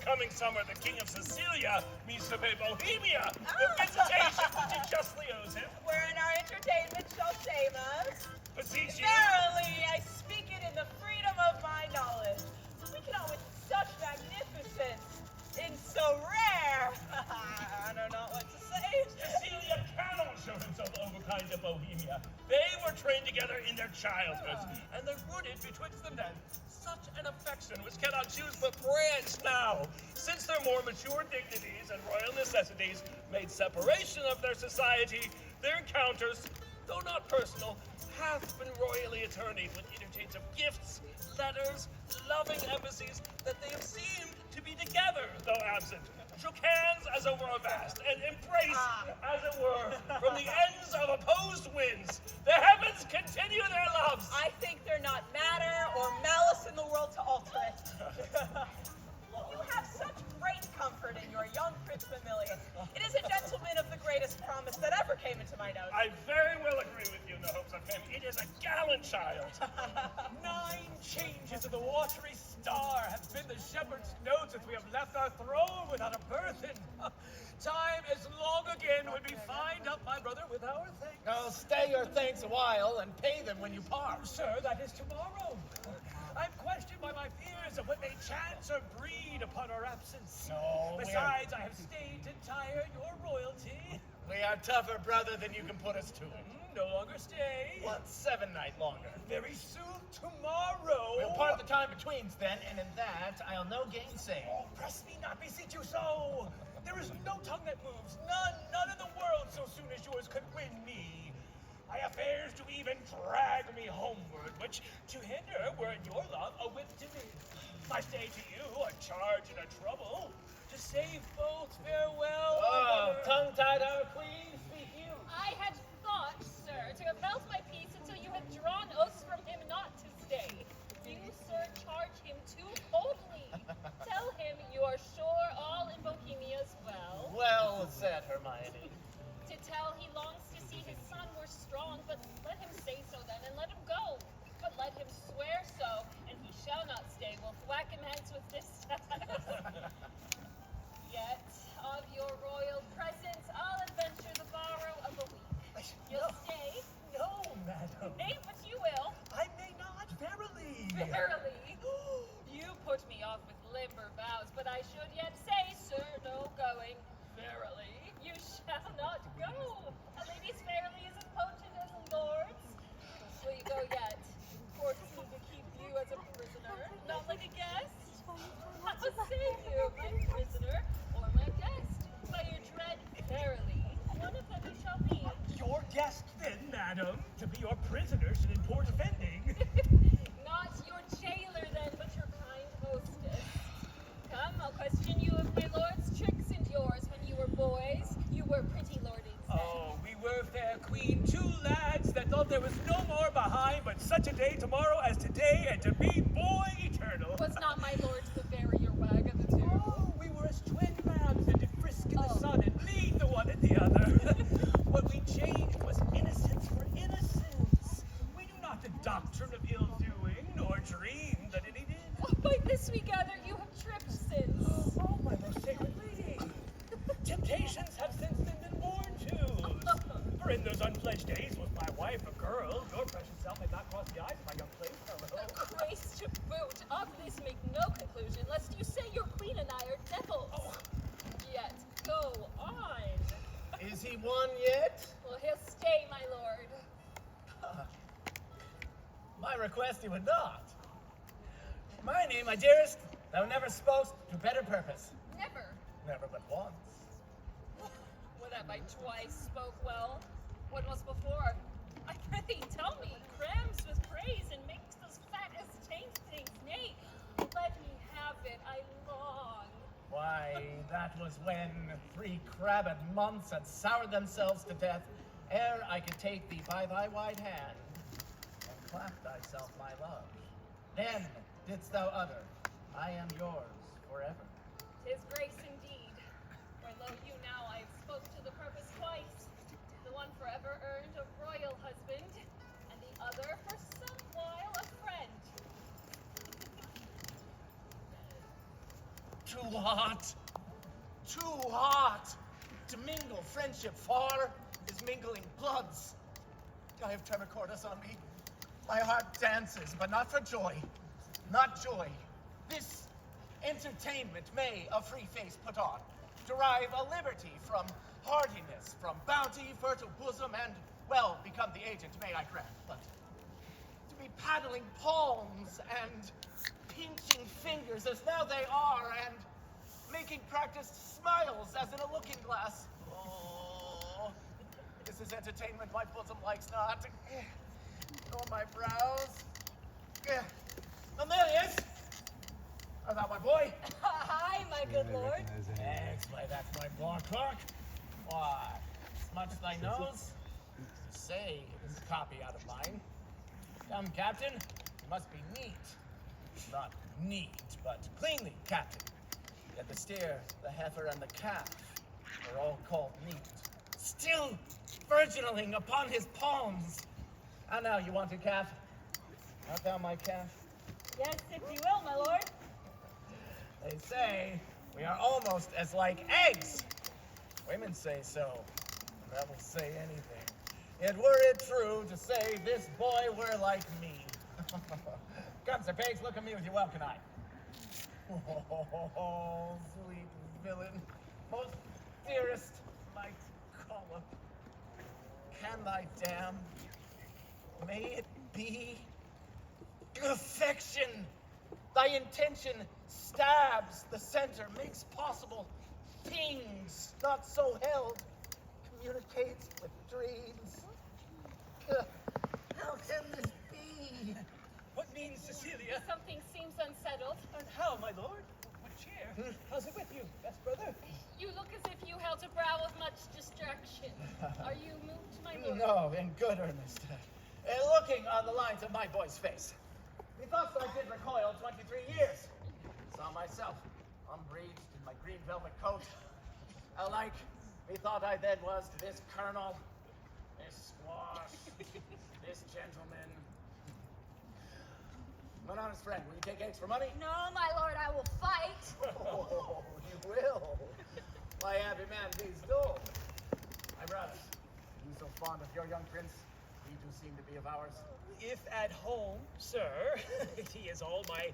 coming summer, the King of Sicilia means to pay Bohemia the visitation which he justly owes him. Wherein our entertainment shall shame us. Beseech you. Verily, I speak it in the freedom of my knowledge. We cannot with such magnificence in so rare. I don't know what to say. Cecilia cannot show himself overkind to Bohemia. They were trained together in their childhoods, and there rooted betwixt them then such an affection which cannot choose but branch now, since their more mature dignities and royal necessities made separation of their society, their encounters, though not personal, have been royally attorneyed with interchange of gifts, letters, loving embassies, that they have seemed to be together, though absent, shook hands as over a vast, and embraced, as it were, from the ends of opposed winds. The heavens continue their loves. I think there not matter or malice in the world to alter it. You have such great comfort in your young Prince Mamillion. It is a gentleman of the greatest promise that ever came into my notice. I very well agree with you in the hopes of him. It is a gallant child. 9 changes of the watery star have been the shepherd's note since we have left our throne without a burthen. Time as long again would be fined up, my brother, with our thanks. Oh, stay your thanks a while and pay them when you part. Sir, that is tomorrow. I'm questioned by my fears of what may chance or breed upon our absence. No, Besides, I have stayed to tire your royalty. We are tougher, brother, than you can put us to it. No longer stay. 7 night longer. Very soon, tomorrow. We'll part the time betweens then, and in that I'll no gainsay. Oh, press me not, beseech you so. There is no tongue that moves, none in the world so soon as yours could win me. I affairs to even drag me homeward, which to hinder were in your love a whip to me. I say to you, a charge and a trouble, to save both farewell. Oh, tongue-tied our queen, speak you. I had thought, sir, to have held my peace until you had drawn oaths from him not to stay. You, sir, charge him too coldly. Tell him you are sure all in Bohemia as well. Well said, Hermione. To tell he longs to see his son more strong, but let him say so then, and let him go. But let him swear so, and he shall not stay. We'll thwack him hence with this Yet, of your royal presence, I'll adventure the borrow of a week. You'll stay? No, madam. Nay, but you will. I may not, verily. Verily. You put me off with limber vows, but I should yet say, sir, no going. Verily. You shall not go. A lady's fairly is as potent as a lord's. Will you go yet? Forsooth to keep you as a prisoner, not like a guest? How say you, my prisoner, or my guest? By your dread, verily, one of them you shall be. Your guest, then, madam, to be your prisoner should import offending. Not your jailer, then, but your kind hostess. Come, I'll question you of my lord's tricks and yours when you were boys. You were pretty lordings then. Oh, we were, fair queen, 2 lads that thought there was no more behind but such a day tomorrow as today, and to be boy eternal. Was not my lord the barrier wag of the two? Oh, we were as twin lambs that did frisk in the sun and lead the one and the other. What we changed was innocence for innocence. We knew not the doctrine of ill-doing, nor dreamed that any did. Oh, by this we gather you have tripped since. Oh, my most sacred lady. Temptations have since then been born to. For in those unpledged days was my wife a girl, your precious self had not crossed the eyes of my young playfellow. Grace to boot, of this make no conclusion, lest you say your queen and I are devils. Yet, go on. Is he won yet? Well, he'll stay, my lord. My request he would not. Hermione, my dearest, thou never spokest to better purpose. Never. Never but once. What have I twice spoke well? What was before? I prithee tell me, crams with praise and makes us fat as tastings. Nay, let me have it, I long. Why, that was when 3 crabbed months had soured themselves to death, ere I could take thee by thy wide hand, and clap thyself my love. Then didst thou utter, I am yours forever. 'Tis grace indeed. For lo you now I have spoke to the purpose twice. The one forever earned a royal husband, and the other for some while a friend. Too hot. Too hot. To mingle friendship far is mingling bloods. I have tremor cordis on me. My heart dances, but not for joy. Not joy. This entertainment may a free face put on, derive a liberty from hardiness, from bounty, fertile bosom, and, well, become the agent may I grant. But to be paddling palms and pinching fingers as now they are, and making practiced smiles as in a looking glass. Oh, this is entertainment my bosom likes not. Nor my brows. Amelius! Art thou my boy? Hi, my good lord. Yes, why, that's my boy clerk. Why, smudge thy nose? Say, it is a copy out of mine. Come, Captain, you must be neat. Not neat, but cleanly, Captain. Yet the steer, the heifer, and the calf are all called neat. Still virginaling upon his palms. And now you want a calf? Art thou my calf? Yes, if you will, my lord. They say we are almost as like eggs. Women say so, and that will say anything. Yet were it true to say this boy were like me. Come, Sir Page, look at me with your welcome eye. Oh, sweet villain, most dearest light caller. Can thy dam, may it be affection? Thy intention stabs the center, makes possible things not so held, communicates with dreams. How can this be? What means Cecilia? Something seems unsettled. And how, my lord? What cheer? How's it with you, best brother? You look as if you held a brow of much distraction. Are you moved, my lord? No, in good earnest. Looking on the lines of my boy's face, methought I did recoil 23 years. Saw myself, unbreeched in my green velvet coat. Alike, methought I then was to this colonel, this squash, this gentleman. My honest friend, will you take eggs for money? No, my lord, I will fight. Oh, you will. My happy man, these do. My brother, you so fond of your young prince, he do seem to be of ours. If at home, sir, he is all my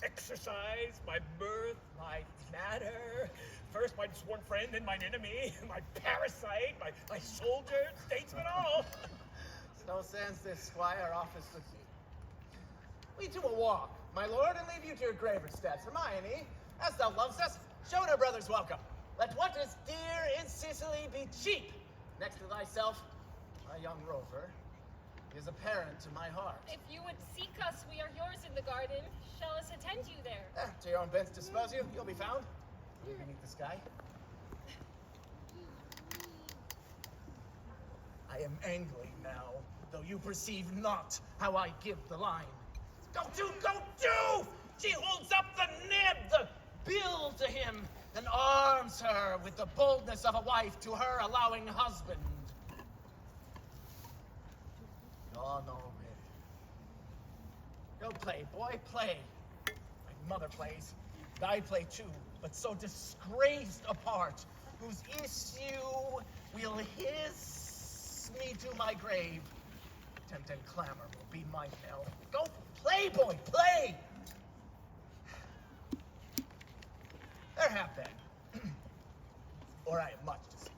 exercise, my mirth, my matter. First my sworn friend, then mine enemy, my parasite, my soldier, statesman, all. So sends this squire office with you. We to a walk, my lord, and leave you to your graver steps. Hermione, as thou lovest us, show her brothers welcome. Let what is dear in Sicily be cheap. Next to thyself, my young rover, is apparent to my heart. If you would seek us, we are yours in the garden. Shall us attend you there? To your own bents dispose you, you'll be found. Beneath the sky. I am angry now, though you perceive not how I give the line. Go to, go to! She holds up the nib, the bill to him, then arms her with the boldness of a wife to her allowing husband. Gone already. Go play, boy, play. My mother plays. I play too, but so disgraced a part, whose issue will hiss me to my grave. Tempt and clamor will be my knell. Go play, boy, play! There have been, or I have much to say,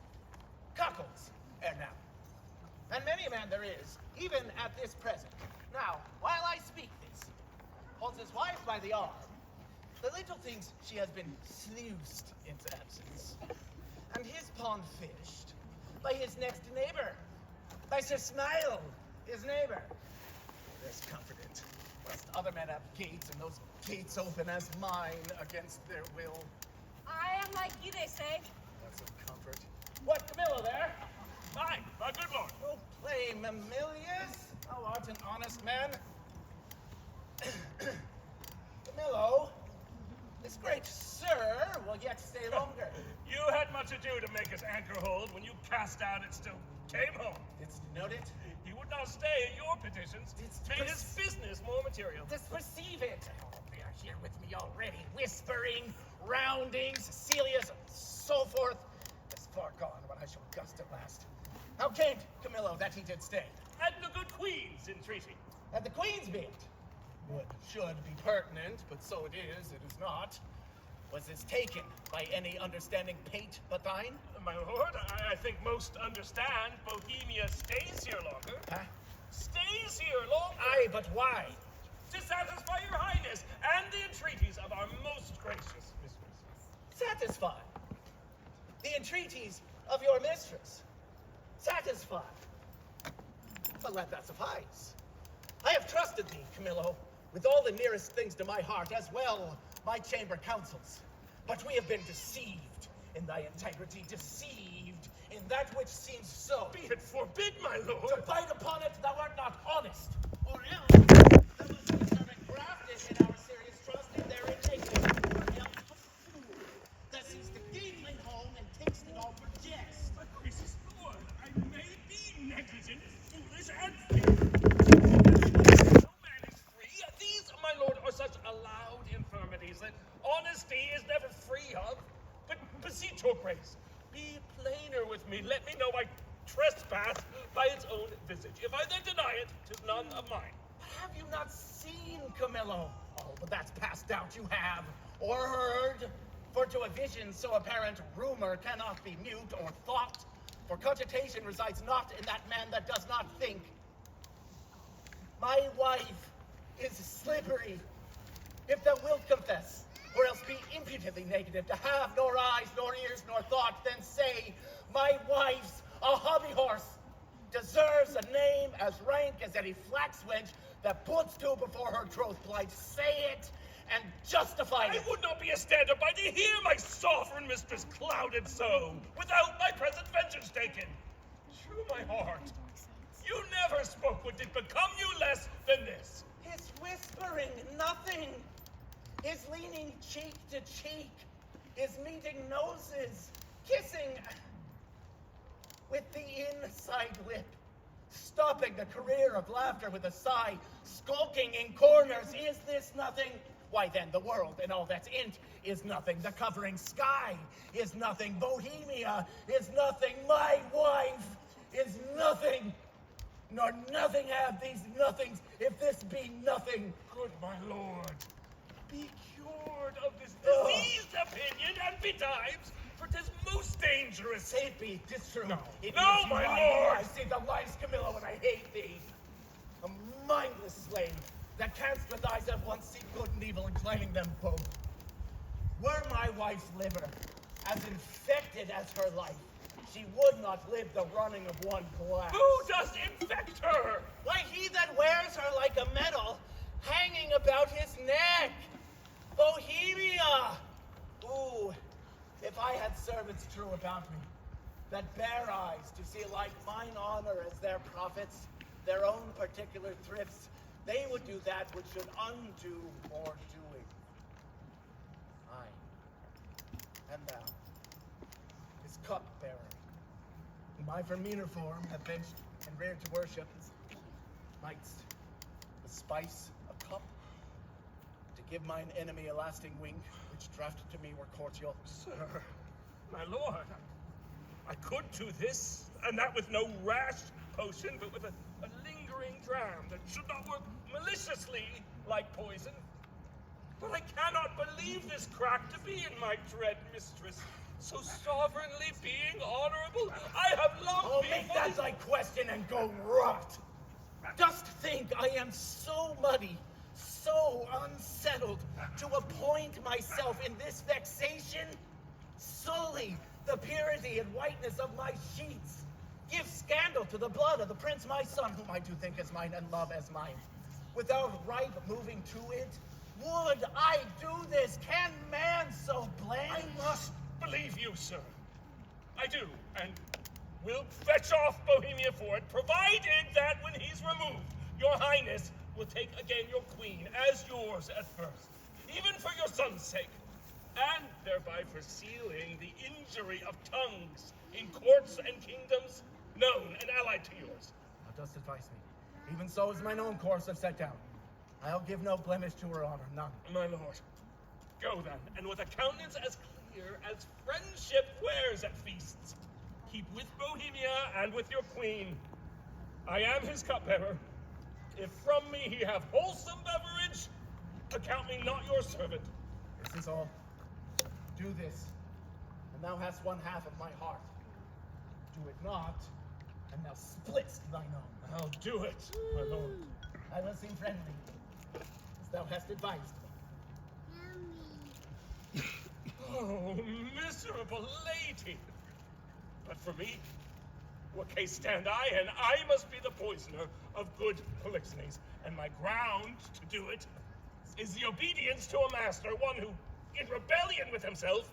cuckolds ere now. And many a man there is, even at this present. Now, while I speak this, holds his wife by the arm, the little things she has been sluiced into absence, and his pond fished by his next neighbor, by Sir Smile, his neighbor. Rest comforted, lest other men have gates, and those gates open as mine against their will. I am like you, they say. That's some comfort. What, Camillo there? Fine, my good lord. Go play, Mamilius. Thou art an honest man. Camillo, this great sir will yet stay longer. You had much ado to make us anchor hold. When you cast out, it still came home. Didst note it? He would not stay at your petitions. Didst Made his business more material. Didst perceive it? Oh, they are here with me already, whispering, roundings, Cecilius, so forth, is far gone when I shall gust at last. How came Camillo that he did stay? And the good queen's entreaty. At the Queen's be it. Would, should be pertinent, but so it is not. Was this taken by any understanding pate but thine? My lord, I think most understand Bohemia stays here longer. Huh? Stays here longer. Aye, but why? To satisfy your highness and the entreaties of our most gracious mistress. Satisfy the entreaties of your mistress. Satisfy. But let that suffice. I have trusted thee, Camillo, with all the nearest things to my heart, as well my chamber counsels. But we have been deceived in thy integrity, deceived in that which seems so. Be it forbid, my To lord. bite upon it, thou art not honest, or else thou was not engrafted in our serious trust, and therein negligent, or else a fool that sees the gangling home and takes it all for jest. My gracious lord, I may be negligent, foolish, and free. No man is free. These, my lord, are such allowed infirmities that honesty is never free of. But beseech your grace, be plainer with me. Let me know I trespass by its own visage. If I then deny it, 'tis none of mine. Have you not seen Camillo? Oh, but that's past doubt you have, or heard. For to a vision so apparent, rumor cannot be mute or thought. For cogitation resides not in that man that does not think. My wife is slippery. If thou wilt confess, or else be impudently negative, to have nor eyes, nor ears, nor thought, then say, my wife's a hobby horse, deserves a name as rank as any flax wench that puts to before her troth plight. Say it, and justify I it. would not be a stand-up by to hear my sovereign mistress clouded so, without my present vengeance taken. True, my heart, you never spoke what did become you less than this. His whispering nothing, his leaning cheek to cheek, his meeting noses, kissing with the inside lip, stopping the career of laughter with a sigh, skulking in corners. Is this nothing? Why then the world and all that's in't is nothing. The covering sky is nothing. Bohemia is nothing. My wife is nothing. Nor nothing have these nothings, if this be nothing. Good my lord, be cured of this diseased opinion, and betimes, for 'tis most dangerous. Say it be, 'tis true. No. It No, is my mine. lord. I see the lies, Camillo, and I hate thee. A mindless slave that canst with eyes at once see good and evil, inclining them both. Were my wife's liver as infected as her life, she would not live the running of one glass. Who does infect her? Why, he that wears her like a medal hanging about his neck. Bohemia! Ooh, if I had servants true about me, that bear eyes to see like mine honor as their profits, their own particular thrifts, they would do that which should undo more doing. Aye, and thou, his cupbearer, whom I for meaner form have benched and reared to worship, mightst the spice of cup to give mine enemy a lasting wink, which drafted to me were cordial. Sir, my lord, I could do this, and that with no rash potion, but with a lingering dram that should not work maliciously like poison. But I cannot believe this crack to be in my dread mistress, so sovereignly being honorable. I have loved Oh, thee make for that this- thy question and go rot. Dost think I am so muddy, so unsettled, to appoint myself in this vexation? Sully the purity and whiteness of my sheets. Give scandal to the blood of the prince my son, whom I do think as mine and love as mine. Without right moving to it, would I do this? Can man so blame? I must believe you, sir. I do, and will fetch off Bohemia for it, provided that when he's removed, your highness will take again your queen as yours at first, even for your son's sake, and thereby for sealing the injury of tongues in courts and kingdoms known and allied to yours. Thou dost advise me. Even so is mine own course I've set down. I'll give no blemish to her honor, none. My lord, Go then, and with a countenance as clear as friendship wears at feasts, keep with Bohemia and with your queen. I am his cupbearer. If from me he have wholesome beverage, account me not your servant. This is all. Do this, and thou hast one half of my heart. Do it not, and thou splitst thine own. I'll do it, my lord. I will seem friendly, as thou hast advised me. Oh, miserable lady! But for me, what case stand I in? I must be the poisoner of good Polixenes, and my ground to do it is the obedience to a master, one who, in rebellion with himself,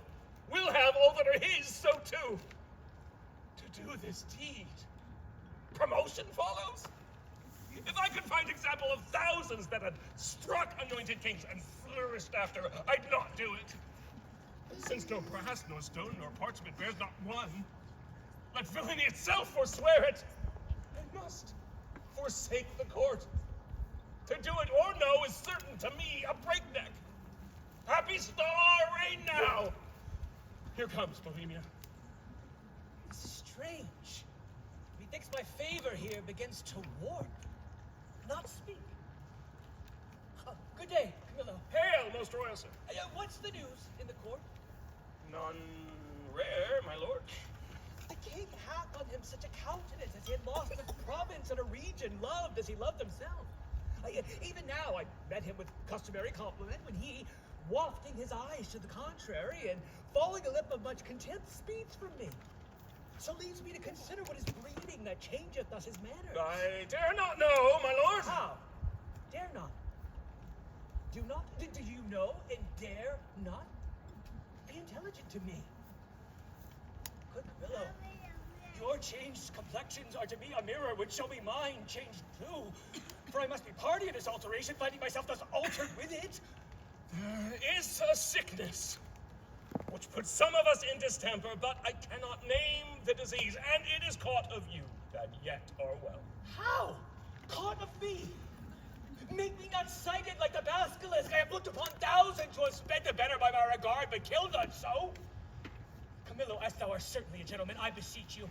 will have all that are his, so too. To do this deed, promotion follows? If I could find example of thousands that had struck anointed kings and flourished after, I'd not do it. Since no brass, nor stone, nor parchment bears not one, let villainy itself forswear it. I must forsake the court. To do it or no is certain to me a breakneck. Happy star, reign now! Here comes Bohemia. This is strange. Methinks my favor here begins to warp, not speak. Good day, Camillo. Hail, most royal sir. What's the news in the court? None rare, my lord. The king hath on him such a countenance as he had lost a province and a region loved as he loved himself. Even now I met him with customary compliment when he, wafting his eyes to the contrary and falling a lip of much contempt, speeds from me. So leaves me to consider what is breeding that changeth thus his manners. I dare not know, my lord. How? Dare not? Do not? Do you know and dare not? Be intelligent to me. Good Camillo, your changed complexions are to me a mirror which shall be mine changed too. For I must be party in this alteration, finding myself thus altered with it. There is a sickness which puts some of us in distemper, but I cannot name the disease, and it is caught of you that yet are well. How? Caught of me? Make me not sighted like the basilisk. I have looked upon thousands who have sped the better by my regard, but killed not so. Camillo, as thou art certainly a gentleman, I beseech you,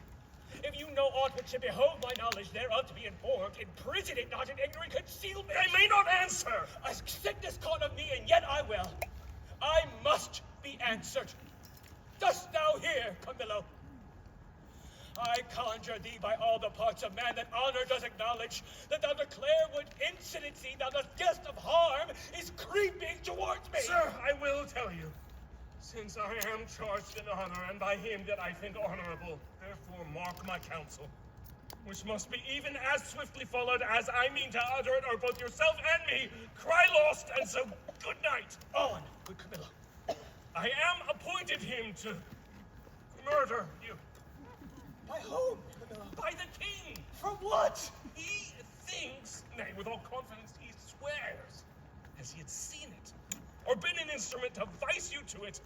if you know aught which should behove my knowledge thereof to be informed, imprison it not in ignorant concealment. I may not answer. A sickness caught of me, and yet I will. I must be answered. Dost thou hear, Camillo? I conjure thee by all the parts of man that honor does acknowledge, that thou declare what incidency thou dost guess of harm is creeping towards me. Sir, I will tell you. Since I am charged in honor, and by him that I think honorable, therefore mark my counsel, which must be even as swiftly followed as I mean to utter it, or both yourself and me cry lost, and so good night. On, good Camillo. I am appointed him to murder you. By whom, Camillo? By the king. For what? He thinks, nay, with all confidence, he swears, as he had seen it, or been an instrument to vice you to it,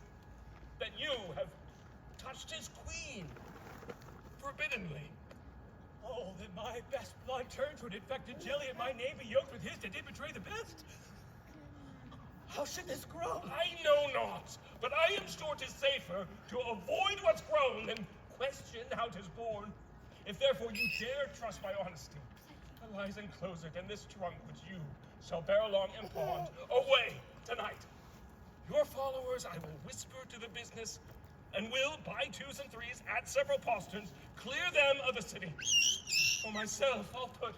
that you have touched his queen forbiddenly. Oh, that my best blood turned to an infected jelly, and my name be yoked with his that did betray the best. How should this grow? I know not, but I am sure 'tis safer to avoid what's grown than question how 'tis born. If therefore you dare trust my honesty, it lies enclosed in this trunk which you shall bear along and pawn away tonight. Your followers I will whisper to the business, and will, by twos and threes, at several posterns, clear them of the city. For myself, I'll put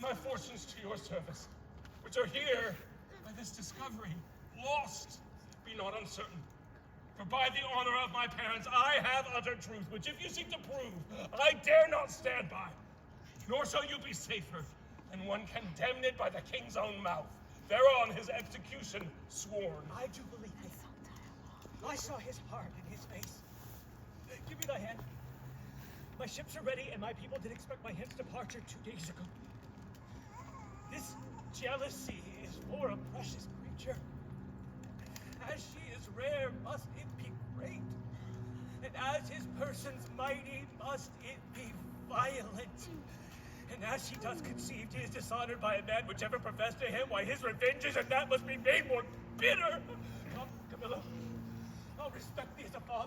my fortunes to your service, which are here by this discovery lost. Be not uncertain. For by the honor of my parents, I have uttered truth, which if you seek to prove, I dare not stand by. Nor shall you be safer than one condemned by the king's own mouth, thereon his execution sworn. I do believe it. I saw his heart in his face. Give me thy hand. My ships are ready, and my people did expect my hence departure 2 days ago. This jealousy is for a precious creature. As she is rare, must it be great. And as his person's mighty, must it be violent. And as she does conceive, he is dishonored by a man which ever professed to him, why his revenge is, and that must be made more bitter. Come, Camillo.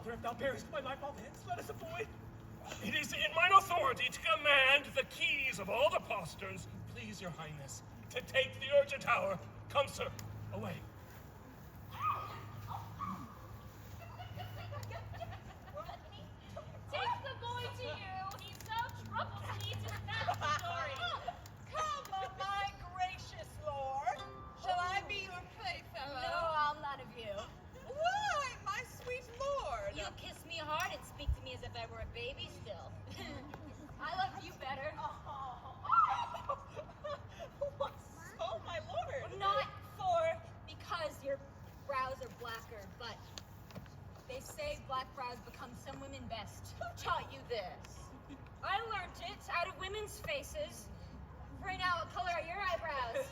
Father, if thou bearest my life all hence, let us avoid. It is in mine authority to command the keys of all the posterns, please your highness, to take the urgent hour. Come, sir, away. Take the boy to you. He's no trouble to me to that story. Come, my gracious lord. Shall I be your playfellow? No, I'll none of you. Why, my sweet lord? You kiss me hard and speak to me as if I were a baby still. I love you better. What so, my lord? Not because your brows are blacker, but they say black brows become some women best. Who taught you this? I learned it out of women's faces. Right now, what color are your eyebrows?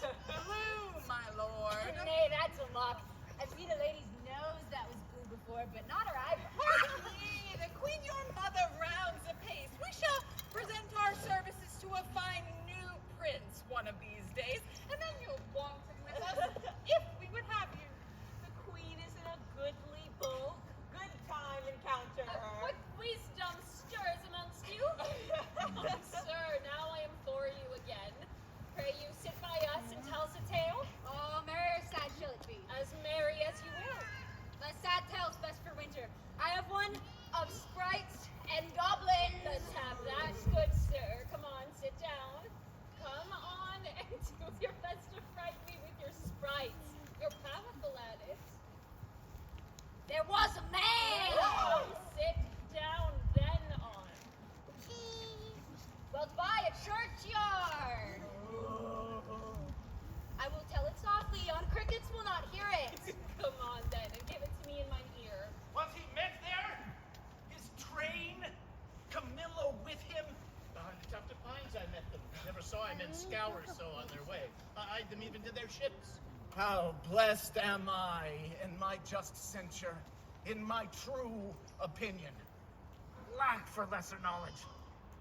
Blue, my lord. Nay, that's a mock. I've seen a lady's nose that was blue before, but not her eyebrows. Pardon me, the queen your mother rounds apace. We shall present our services to a fine new prince one of these days, and then you'll want him with us if we would have you. The queen is in a goodly bulk. Good time encounter her. What wisdom stirs amongst you? Sir, now I implore you again. Pray you sit by us and tell us a tale, Oh, merry or sad shall it be? as merry as you will. A sad tale's best for winter. I have one of sprites and goblins. Let's have that, good sir. Come on, sit down. Come on and do your best to frighten me with your sprites. You're powerful at it. There was a man. Oh, sit down then on. Well, by a churchyard. I will tell it softly. On crickets will not hear it. Come on then and give it to me in my ear. Was he met there? His train? Camillo with him? Behind the tufted pines I met them. Never saw him in scours so on their way. I eyed them even to their ships. How blessed am I in my just censure, in my true opinion. Lack for lesser knowledge.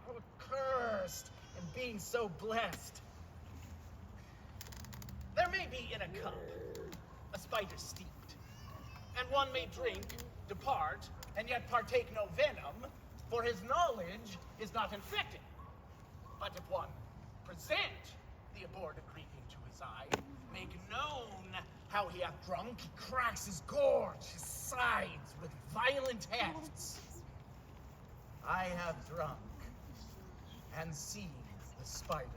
How accursed in being so blessed. There may be in a cup a spider steeped, and one may drink, depart, and yet partake no venom, for his knowledge is not infected. But if one present the abhorred ingredient to his eye, make known how he hath drunk, he cracks his gorge, his sides with violent hefts. I have drunk and seen the spider.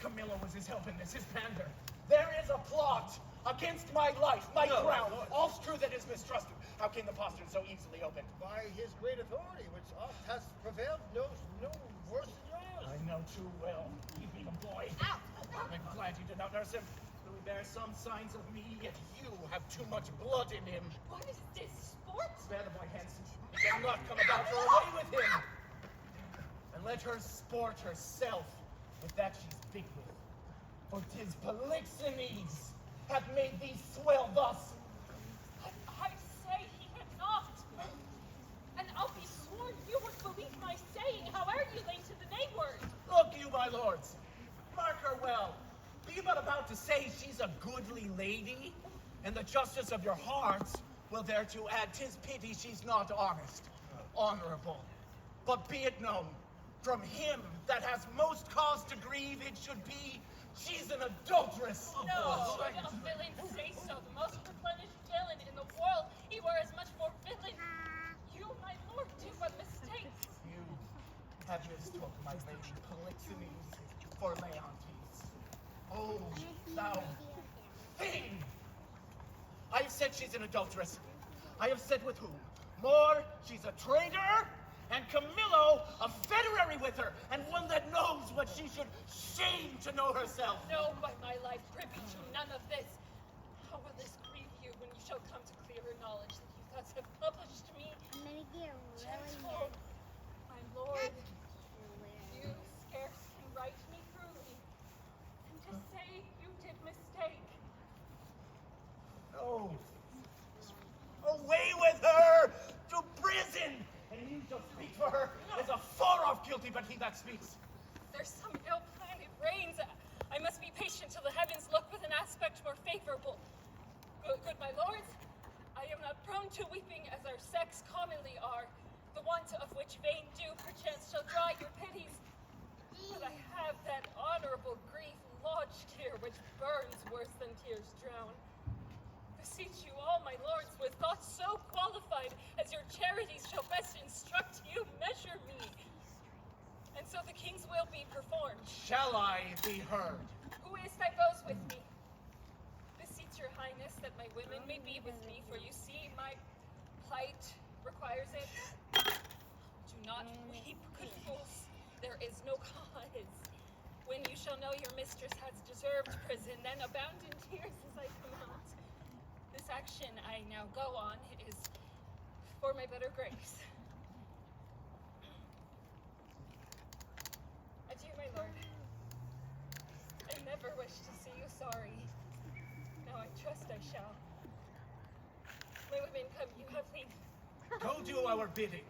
Camillo was his helpiness, his pander. There is a plot against my life, my crown. All's true that is mistrusted. How came the postern so easily opened? By his great authority, which oft has prevailed, knows no worse than yours. I know too well. You beat him, boy. Ow! I'm glad you did not nurse him. Though he bears some signs of me, yet you have too much blood in him. What is this, sport? Spare the boy hence. It shall not come about her away with him. And let her sport herself with that she's big with. For 'tis Polixenes hath made thee swell thus. I say he had not. And I'll be sworn you would believe my saying, however you lay to the nay word. Look you, my lords, mark her well. Be you but about to say she's a goodly lady, and the justice of your hearts will thereto add 'tis pity she's not honest, honorable. But be it known, from him that has most cause to grieve, it should be she's an adulteress. No, a villain say so. The most replenished villain in the world. He were as much more villain. You, my lord, do but mistakes. You have mistook my lady Polixenes for Leontes. Oh, thou thing! I have said she's an adulteress. I have said with whom? More, she's a traitor, and Camillo a federary with her, and one that knows what she should shame to know herself. No, by my life, privy to none of this. How will this grieve you when you shall come to clearer knowledge that you thus have published me? Gentle, my lord, you scarce can write me truly. And to say you did mistake. No. Away with her to prison! And you shall speak for her as a far off guilty, but he that speaks. There's some ill plan, it rains. I must be patient till the heavens look with an aspect more favorable. Good my lords, I am not prone to weeping as our sex commonly are, the want of which vain dew perchance shall draw your pities. But I have that honorable grief lodged here, which burns worse than tears drown. Beseech you all, my lords, with thoughts so qualified as your charities shall best instruct you, measure me. And so the king's will be performed. Shall I be heard? Who is thy bows with me? Beseech your highness that my women may be with me, for you see my plight requires it. Do not weep, good fools. There is no cause. When you shall know your mistress has deserved prison, then abound in tears as I come out. This action I now go on is for my better grace. Adieu, my lord. I never wish to see you sorry. Now I trust I shall. My women, come, you have leave. Go do our bidding.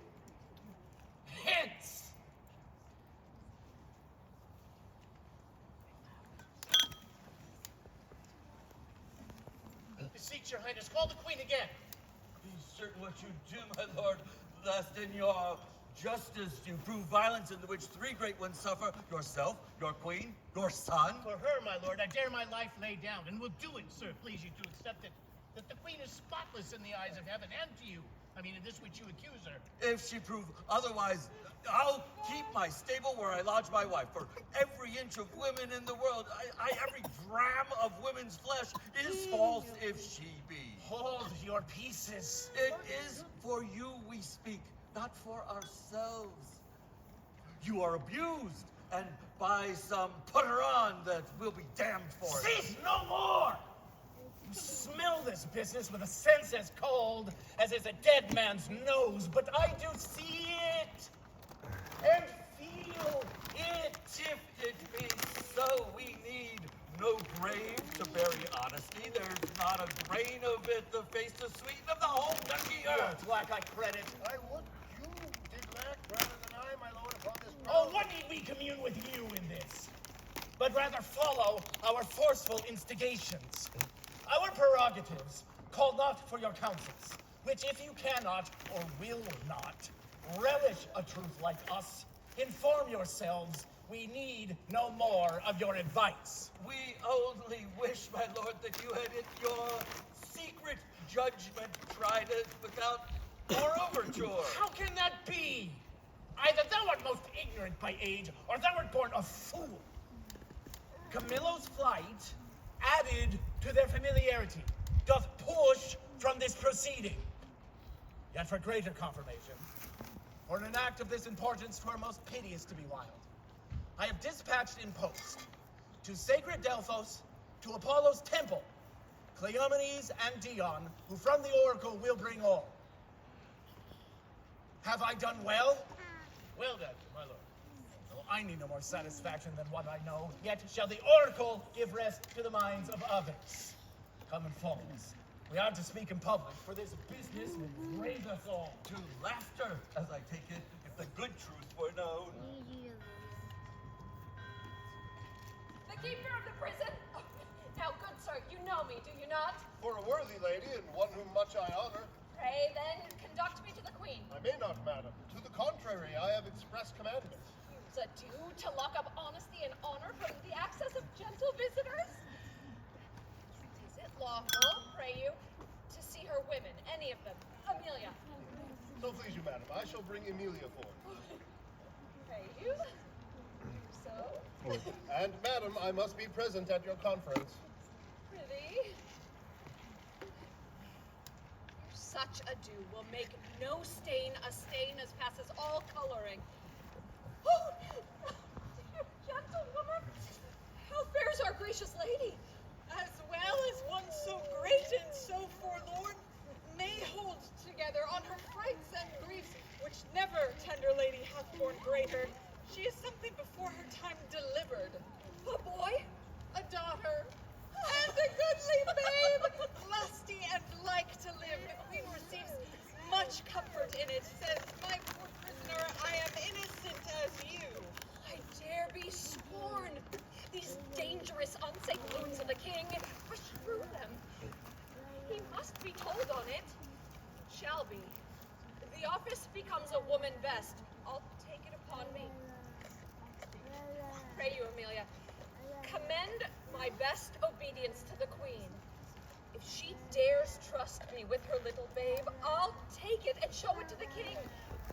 Hence! Beseech your highness, call the queen again. Be certain what you do, my lord, lest in your justice you prove violence in the which three great ones suffer, yourself, your queen, your son. For her, my lord, I dare my life lay down, and will do it, sir, please you to accept it, that the queen is spotless in the eyes of heaven and to you. I mean, in this which you accuse her. If she prove otherwise, I'll keep my stable where I lodge my wife. For every inch of women in the world, every gram of women's flesh is false if she be. Hold your pieces. It is for you we speak, not for ourselves. You are abused, and by some putter-on that will be damned for it. Cease no more! You smell this business with a sense as cold as is a dead man's nose, but I do see it and feel it. If it be so, we need no grave to bury honesty. There's not a grain of it the face to sweeten of the whole ducky earth. Lack I credit. I would you did lack rather than I, my lord, upon this Oh, ground. what need we commune with you in this? But rather follow our forceful instigations. Our prerogatives call not for your counsels, which if you cannot or will not relish a truth like us, inform yourselves. We need no more of your advice. We only wish, my lord, that you had in your secret judgment tried it without more overture. How can that be? Either thou art most ignorant by age, or thou art born a fool. Camillo's flight, added to their familiarity, doth push from this proceeding. Yet for greater confirmation, for an act of this importance 'twere most piteous to be wild, I have dispatched in post to sacred Delphos, to Apollo's temple, Cleomenes and Dion, who from the oracle will bring all. Have I done well? Well done, my lord. Though I need no more satisfaction than what I know, yet shall the oracle give rest to the minds of others. Come and follow us. We are to speak in public, for this business will raise us all. To laughter, as I take it, if the good truth were known. The keeper of the prison? Oh, now, good sir, you know me, do you not? For a worthy lady, and one whom much I honor. Pray, then, conduct me to the queen. I may not, madam. To the contrary, I have express commandment. Use a due to lock up honesty and honor from the access of gentle visitors? Is it lawful, pray you, to see her women, any of them? Amelia. So please you, madam, I shall bring Emilia forth. Pray you. So. And, madam, I must be present at your conference. Prithee. Such ado will make no stain a stain as passes all coloring. Oh, dear gentlewoman, how fares our gracious lady? As well as one so great and so forlorn may hold together on her frights and griefs, which never tender lady hath borne greater. She is something before her time delivered. A boy, a daughter, and a goodly babe, lusty and like to live. The queen receives much comfort in it, says, my poor prisoner, I am innocent as you. I dare be sworn. These dangerous, unsafe wounds of the king, push through them. He must be told on it. shall be. The office becomes a woman best. I'll take it upon me. Pray you, Amelia, commend my best obedience to the queen. If she dares trust me with her little babe, I'll take it and show it to the king.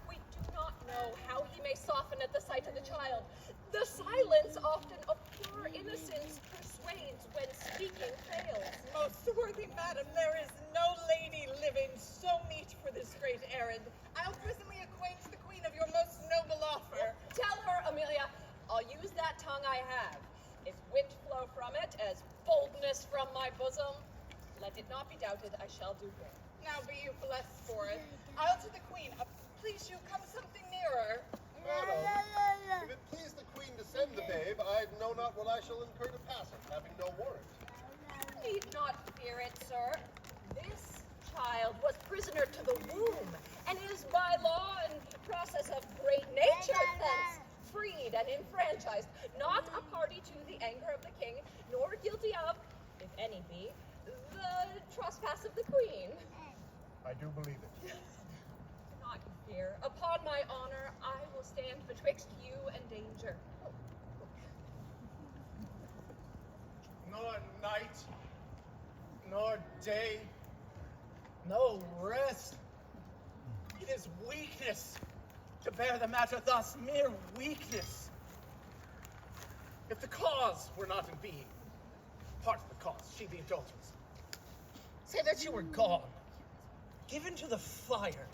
We do not know how he may soften at the sight of the child. The silence often of pure innocence persuades when speaking fails. Most worthy madam, there is no lady living so meet for this great errand. I'll presently acquaint the queen of your most noble offer. Tell her, Amelia, I'll use that tongue I have. If wit flow from it, as boldness from my bosom, let it not be doubted, I shall do good. Now be you blessed for it. I'll to the queen. Please you come something nearer. Madam, if it please the queen to send the babe, I know not what I shall incur to pass it, having no warrant. You need not fear it, sir. This child was prisoner to the womb, and is by law and process of great nature thence freed and enfranchised, not a party to the anger of the king, nor guilty of, if any be, the trespass of the queen. I do believe it. Not fear. Upon my honor, I will stand betwixt you and danger. Nor night, nor day, no rest. It is weakness to bear the matter thus, mere weakness. If the cause were not in being, part of the cause, she the indulgence, say that you were gone, given to the fire,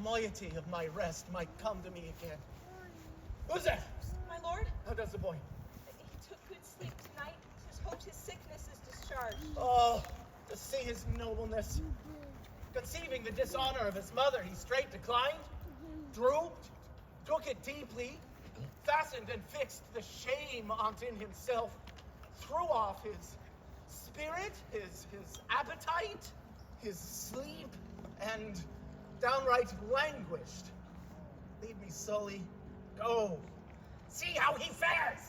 moiety of my rest might come to me again. Who's that? My lord, How does the boy? he took good sleep tonight. Just hopes his sickness is discharged. Oh, to see his nobleness. Conceiving the dishonor of his mother, he straight declined, drooped, took it deeply, fastened and fixed the shame onto himself, threw off his spirit, his appetite, his sleep, and downright languished. Leave me, Sully. Go. See how he fares.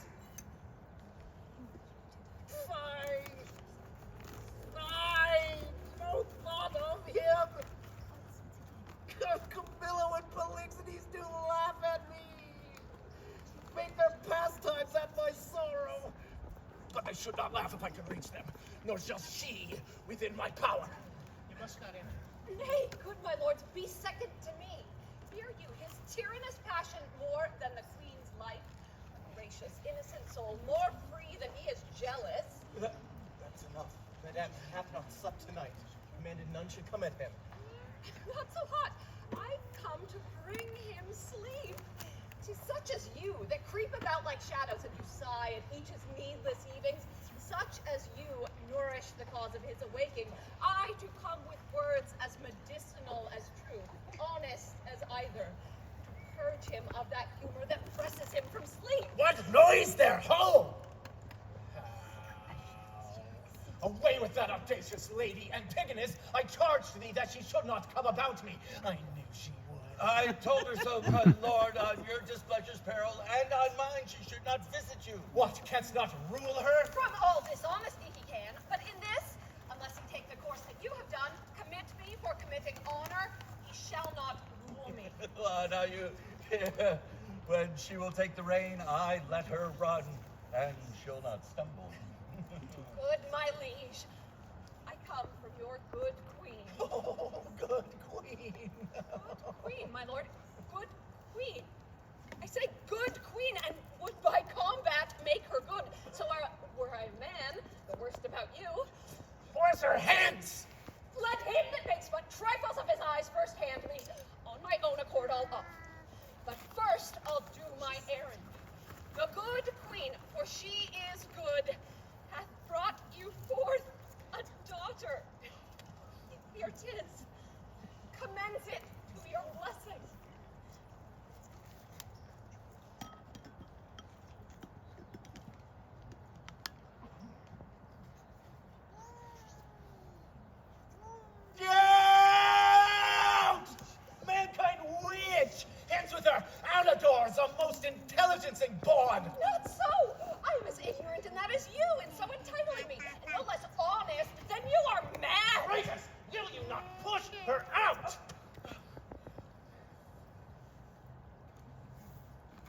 Fine. No thought of him. Camillo and Polixenes do laugh at me. Make their pastimes at my sorrow. But I should not laugh if I could reach them, nor shall she within my power. You must not enter. Nay, good my lords, be second to me. Fear you his tyrannous passion more than the queen's life? Gracious, innocent soul, more free than he is jealous. That's enough. Madame hath not slept tonight. Commanded none should come at him. Not so hot. I come to bring him sleep. 'Tis such as you that creep about like shadows, and you sigh at each his needless heavings. Such as you nourish the cause of his awaking. I do come with words as medicinal as true, honest as either, to purge him of that humor that presses him from sleep. What noise there? Ho! Away with that audacious lady, Antigonus! I charged thee that she should not come about me. I knew she would. I told her so, good lord, on your displeasure's peril, and on mine she should not visit you. What, canst not rule her? From all dishonesty he can, but in this, unless he take the course that you have done, commit me for committing honor, he shall not rule me. Now you, when she will take the rein, I let her run, and she'll not stumble. Good my liege, I come from your good queen. Oh, good queen. Good queen, my lord, good queen. I say good queen, and would by combat make her good. So were I a man, the worst about you, Force her hence! let him that makes but trifles of his eyes first hand me. On my own accord I'll up. But first I'll do my errand. The good queen, for she is good, hath brought you forth a daughter. Here 'tis.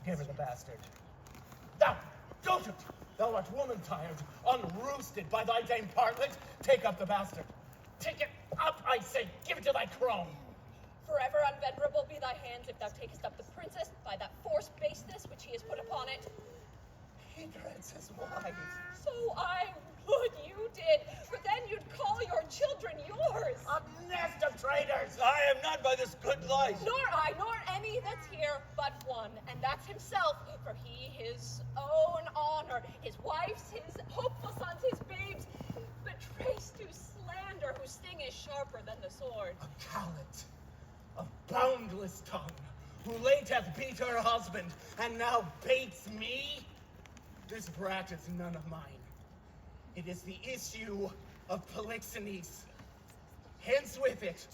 Give her the bastard. Thou, dotard! Thou art woman-tired, unroosted by thy dame Partlet. Take up the bastard. Take it up, I say. Give it to thy crone. Forever unvenerable be thy hands if thou takest up the princess by that forced baseness which he has put upon it. He dreads his wife. So I would you did, for then you'd call your children yours. A nest of traitors! I am not by this good life. Nor I, nor any that's here, but one, and that's himself, for he his own honor, his wife's, his hopeful sons, his babes, betrays to slander, whose sting is sharper than the sword. A callant, a boundless tongue, who late hath beat her husband, and now baits me? This brat is none of mine. It is the issue of Polixenes. Hence with it,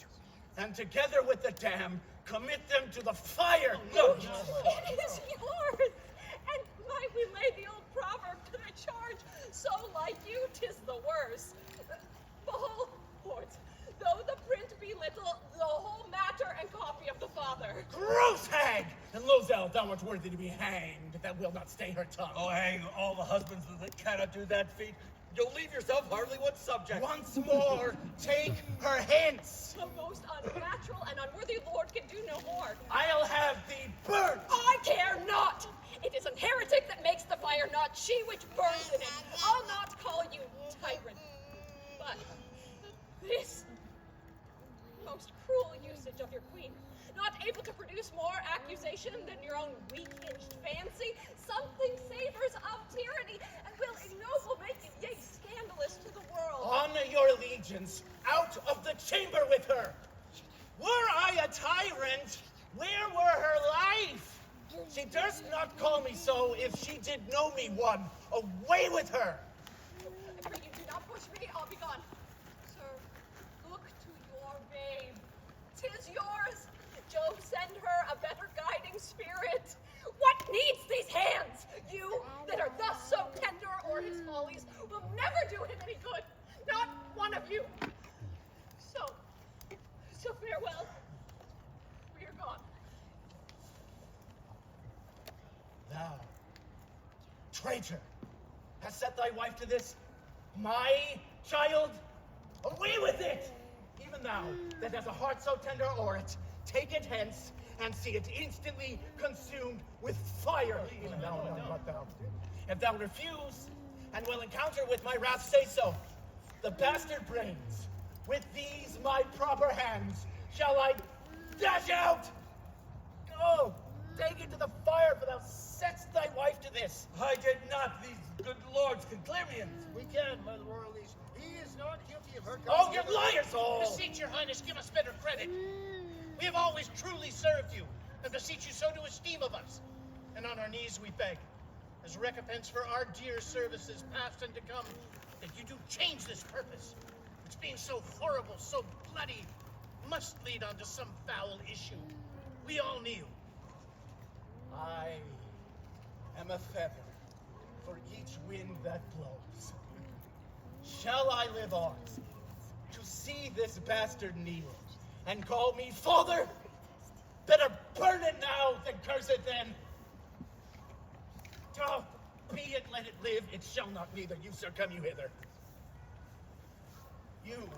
and together with the dam, commit them to the fire. No. It is yours, and might we lay the old proverb to the charge, so like you, 'tis the worse. Behold, lords, though the print be little, the whole matter and copy of the father. Gross hag! And Lozelle, thou art worthy to be hanged, that will not stay her tongue. Oh, hang all the husbands that cannot do that feat. You'll leave yourself hardly one subject. Once more, take her hence. The most unnatural and unworthy lord can do no more. I'll have thee burnt. I care not. It is an heretic that makes the fire, not she which burns in it. I'll not call you tyrant. But this most cruel usage of your queen, not able to produce more accusation than your own weak-hinged fancy, something savors of tyranny, and will ignoble make it, yea, scandalous to the world. On your allegiance, out of the chamber with her. Were I a tyrant, where were her life? She durst not call me so if she did know me one. Away with her! I pray you do not push me, I'll be gone. Sir, look to your babe. 'Tis yours. Jove send her a better guiding spirit. What needs these hands? You that are thus so tender o'er his follies will never do him any good. Not one of you. So farewell. We are gone. Thou, traitor, hast set thy wife to this? My child? Away with it! Even thou, that has a heart so tender o'er it, take it hence, and see it instantly consumed with fire. Even thou, what thou. If thou refuse, and will encounter with my wrath, say so. The bastard brains, with these my proper hands, shall I dash out. Go, take it to the fire, for thou setst thy wife to this. I did not. These good lords can clear me. We can, my royal liege. He is not guilty of her. Oh, you liars all! Beseech your highness, give us better credit. We have always truly served you, and beseech you so to esteem of us. And on our knees we beg, as recompense for our dear services past and to come, that you do change this purpose, which being so horrible, so bloody, must lead on to some foul issue. We all kneel. I am a feather for each wind that blows. Shall I live on to see this bastard kneel and call me father? Better burn it now than curse it then. Oh, be it, let it live. It shall not neither. You, sir, come you hither. You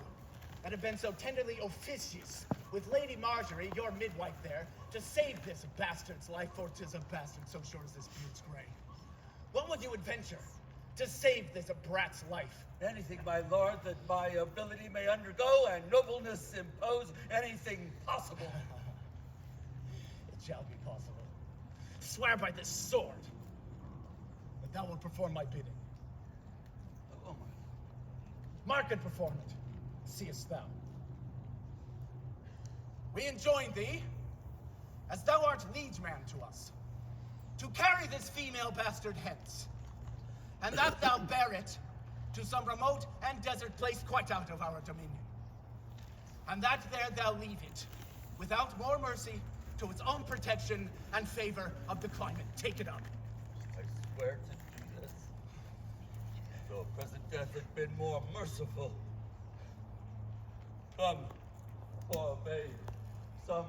that have been so tenderly officious with Lady Marjorie, your midwife there, to save this bastard's life, for 'tis a bastard so short as this beard's gray. What would you adventure to save this brat's life? Anything, my lord, that my ability may undergo and nobleness impose, anything possible. It shall be possible. Swear by this sword that thou wilt perform my bidding. Oh, my. Mark and perform it, seest thou. We enjoin thee, as thou art liege man to us, to carry this female bastard hence, and that thou bear it to some remote and desert place quite out of our dominion, and that there thou leave it, without more mercy, to its own protection and favor of the climate. Take it up. I swear to do this, though present death had been more merciful. Come, poor babe, some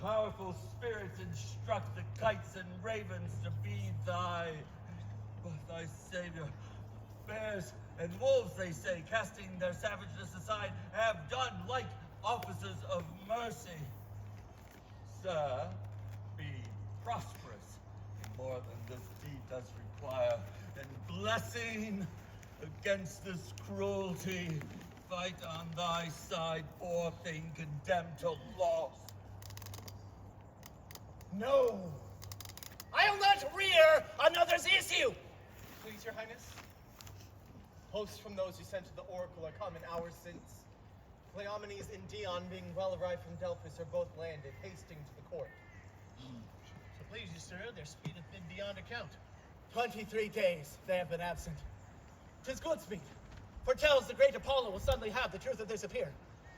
powerful spirits instruct the kites and ravens to be thy, thy savior. Bears and wolves, they say, casting their savageness aside, have done like offices of mercy. Sir, be prosperous in more than this deed does require, and blessing against this cruelty, fight on thy side, poor thing condemned to loss. No! I'll not rear another's issue! Please, Your Highness. Hosts from those you sent to the Oracle are come an hour since. Cleomenes and Dion, being well arrived from Delphus, are both landed, hasting to the court. So please you, sir, their speed hath been beyond account. 23 days they have been absent. 'Tis good speed. Foretells the great Apollo will suddenly have the truth of this appear.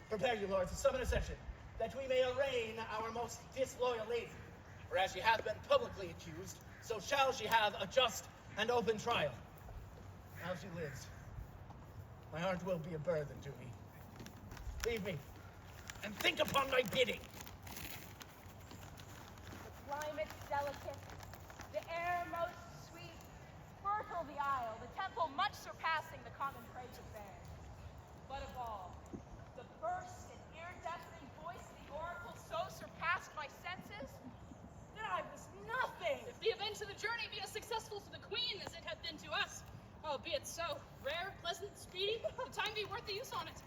Prepare you, lords, to summon a session, that we may arraign our most disloyal lady. For as she hath been publicly accused, so shall she have a just and open trial. Now she lives. My heart will be a burthen to me. Leave me, and think upon my bidding. The climate delicate, the air most sweet, fertile the isle, the temple much surpassing the common praise of fair. But of all, the burst and ear-deafening voice of the oracle so surpassed my senses that I was nothing. If the event of the journey be as successful to the queen as it hath been to us, albeit so rare, pleasant, speedy, the time be worth the use on it.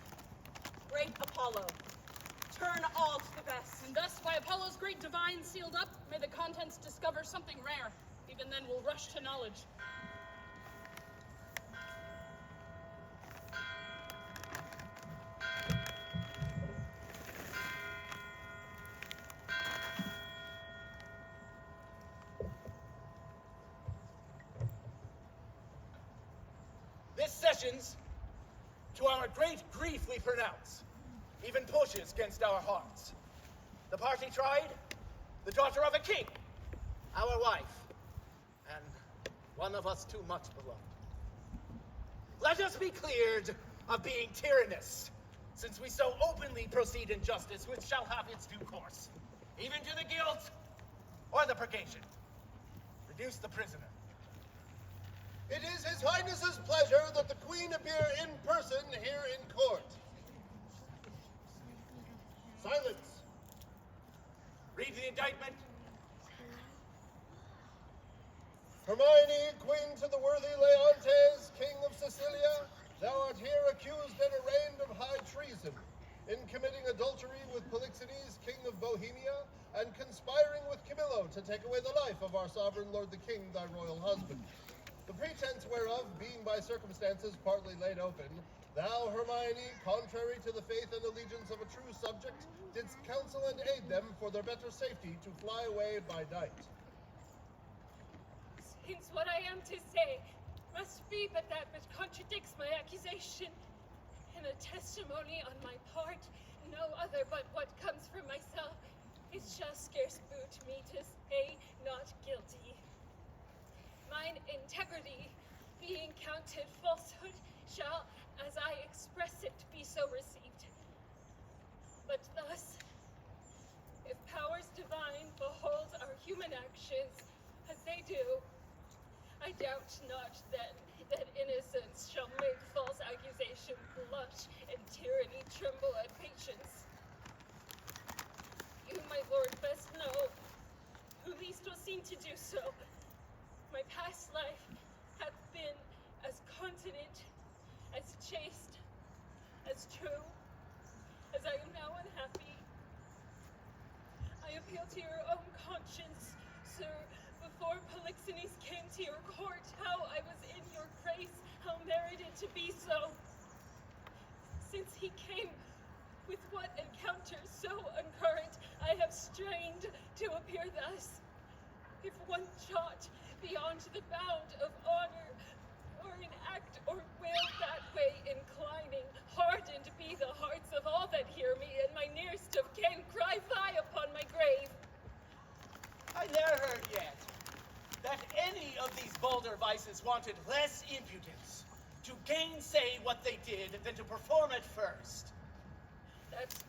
Great Apollo, turn all to the best. And thus, by Apollo's great divine sealed up, may the contents discover something rare. Even then we'll rush to knowledge. This sessions, to our great grief we pronounce, even pushes against our hearts. The party tried, the daughter of a king, our wife, and one of us too much beloved. Let us be cleared of being tyrannous, since we so openly proceed in justice, which shall have its due course, even to the guilt or the purgation. Reduce the prisoner. It is His Highness's pleasure that the Queen appear in person here in court. Silence. Read the indictment. Hermione, queen to the worthy Leontes, king of Sicilia, thou art here accused and arraigned of high treason, in committing adultery with Polixenes, king of Bohemia, and conspiring with Camillo to take away the life of our sovereign lord the king, thy royal husband. The pretense whereof, being by circumstances partly laid open, thou, Hermione, contrary to the faith and allegiance of a true subject, didst counsel and aid them for their better safety to fly away by night. Since what I am to say must be but that which contradicts my accusation, and a testimony on my part, no other but what comes from myself, it shall scarce boot me to say not guilty. Mine integrity, being counted falsehood, shall, as I express it, be so received. But thus, if powers divine behold our human actions as they do, I doubt not then that innocence shall make false accusation blush and tyranny tremble at patience. You, my lord, best know, who least was seen to do so. My past life hath been as continent, as chaste, as true, as I am now unhappy. I appeal to your own conscience, sir, before Polixenes came to your court, how I was in your grace, how merited to be so. Since he came, with what encounter so uncurrent, I have strained to appear thus. If one jot beyond the bound of honor, or in act or will that way inclining, hardened be the hearts of all that hear me, and my nearest of kin cry fie upon my grave. I ne'er heard yet that any of these bolder vices wanted less impudence to gainsay what they did than to perform it first. That's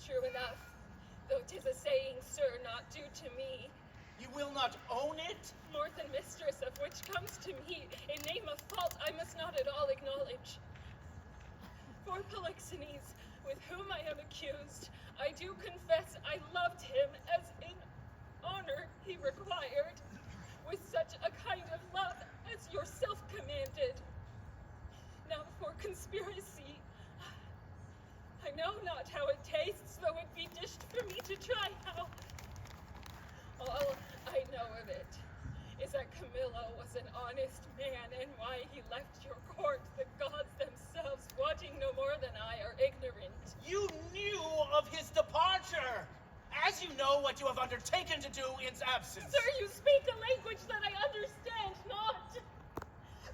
true enough. though 'tis a saying, sir, not due to me. You will not own it? More than mistress of which comes to me, in name of fault I must not at all acknowledge. For Polixenes, with whom I am accused, I do confess I loved him as in honor he required, with such a kind of love as yourself commanded. Now for conspiracy, I know not how it tastes, though it be dished for me to try how. All I know of it is that Camillo was an honest man, and why he left your court, the gods themselves, wotting no more than I, are ignorant. You knew of his departure, as you know what you have undertaken to do in his absence. Sir, you speak a language that I understand not.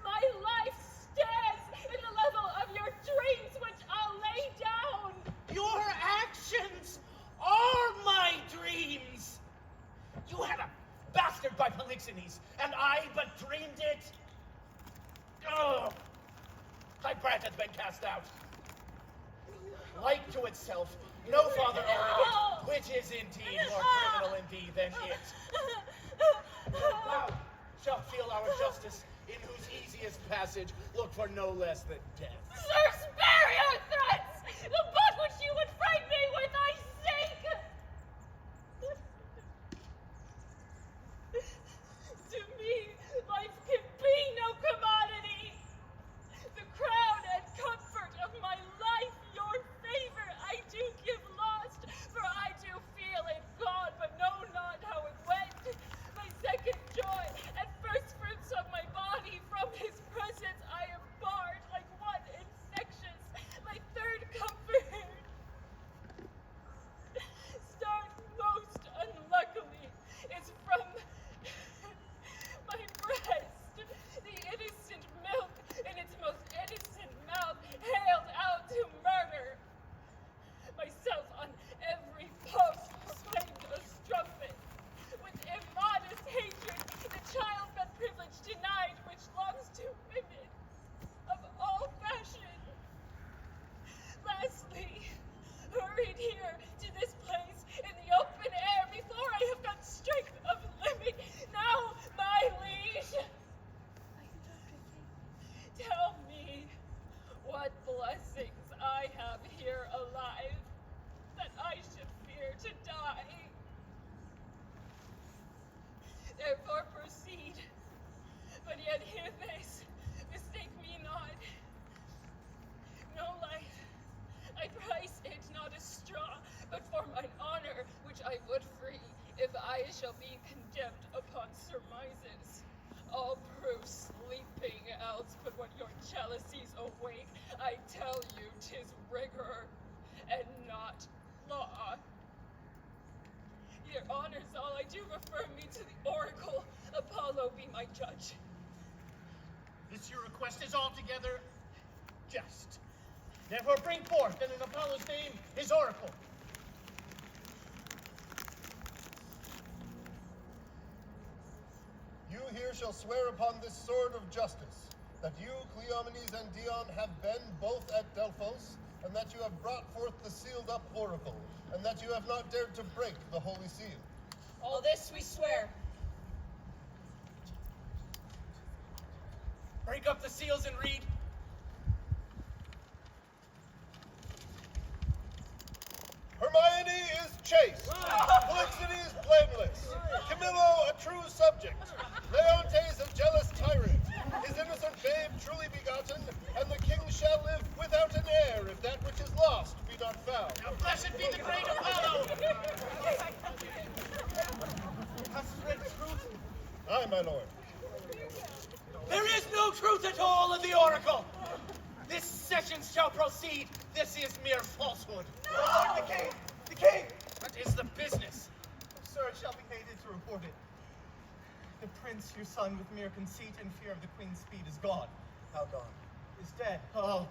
My life stands in the level of your dreams, which I'll lay down. Your actions are my dreams. You had a bastard by Polixenes, and I but dreamed it. Oh, thy brat hath been cast out. Like to itself, no father owned it, which is indeed more criminal in thee than it. Thou shalt feel our justice, in whose easiest passage look for no less than death. Sir, spare your threats! The butt which you would frighten me with, I sink! To me, life can be no commodity. The crown and comfort of my life, your favor, I do give lost, for I do feel it gone, but know not how it went. My second joy and first fruits of my body, from his presence I am barred like one infectious. My third comfort start most unluckily is from my breast, the innocent milk in its most innocent mouth, hailed out to murder. Myself on every post proclaimed a strumpet, with immodest hatred, the child but privilege denied, which longs to women of all fashion. Lastly, hurried here to this place in the open air before I have got strength of living. Now, my liege, tell me what blessings I have here alive, that I should fear to die. Therefore proceed, but yet hear this, mistake me not. No life, I price it not a straw, but for mine honor, which I would free, if I shall be condemned upon surmises. All proofs sleeping else, but when your jealousies awake, I tell you 'tis rigor, and not law. Your honors all, I do refer me to the oracle. Apollo be my judge. This your request is altogether just. Therefore bring forth, and in Apollo's name, his oracle. You here shall swear upon this sword of justice, that you, Cleomenes and Dion, have been both at Delphos, and that you have brought forth the sealed up oracle, and that you have not dared to break the holy seal. All this we swear. Break up the seals and read. Hermione is chaste, Polixenes blameless, Camillo a true subject, Leontes a jealous tyrant, his innocent babe truly begotten, and the king shall live without an heir if that which is lost be not found. Now blessed be the great Apollo! Hast read truth? Aye, my lord. There is no truth at all in the oracle. This session shall proceed. This is mere falsehood. My lord, the king! The king! What is the business? Sir, it shall be hated to report it. The prince, your son, with mere conceit and fear of the queen's speed, is gone. How gone? Is dead. Oh.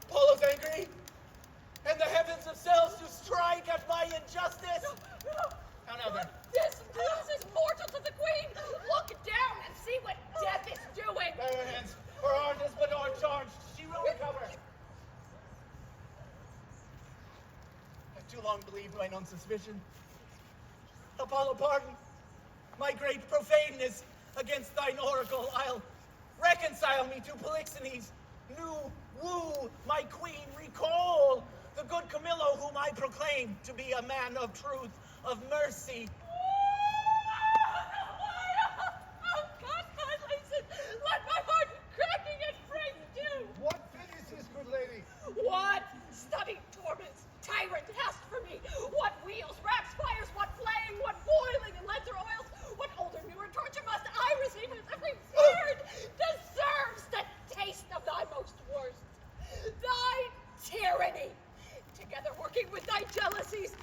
Apollo's angry, and the heavens themselves do strike at my injustice. How now then? This news is mortal to the queen. Look down and see what death is doing. By her hands, her heart is but uncharged. She will recover. too long believed mine own suspicion. Apollo, pardon my great profaneness against thine oracle. I'll reconcile me to Polixenes. New woo my queen, recall the good Camillo whom I proclaim to be a man of truth, of mercy. Oh, God, my Lacin, let my heart cracking and praise do. What pity is this, good lady? What study torments tyrant hast for me? What wheels, racks, fires, what flaying, what boiling and lesser oils, what older newer torture must I receive as every word deserves the taste of thy most worst. Thy tyranny, together working with thy jealousies,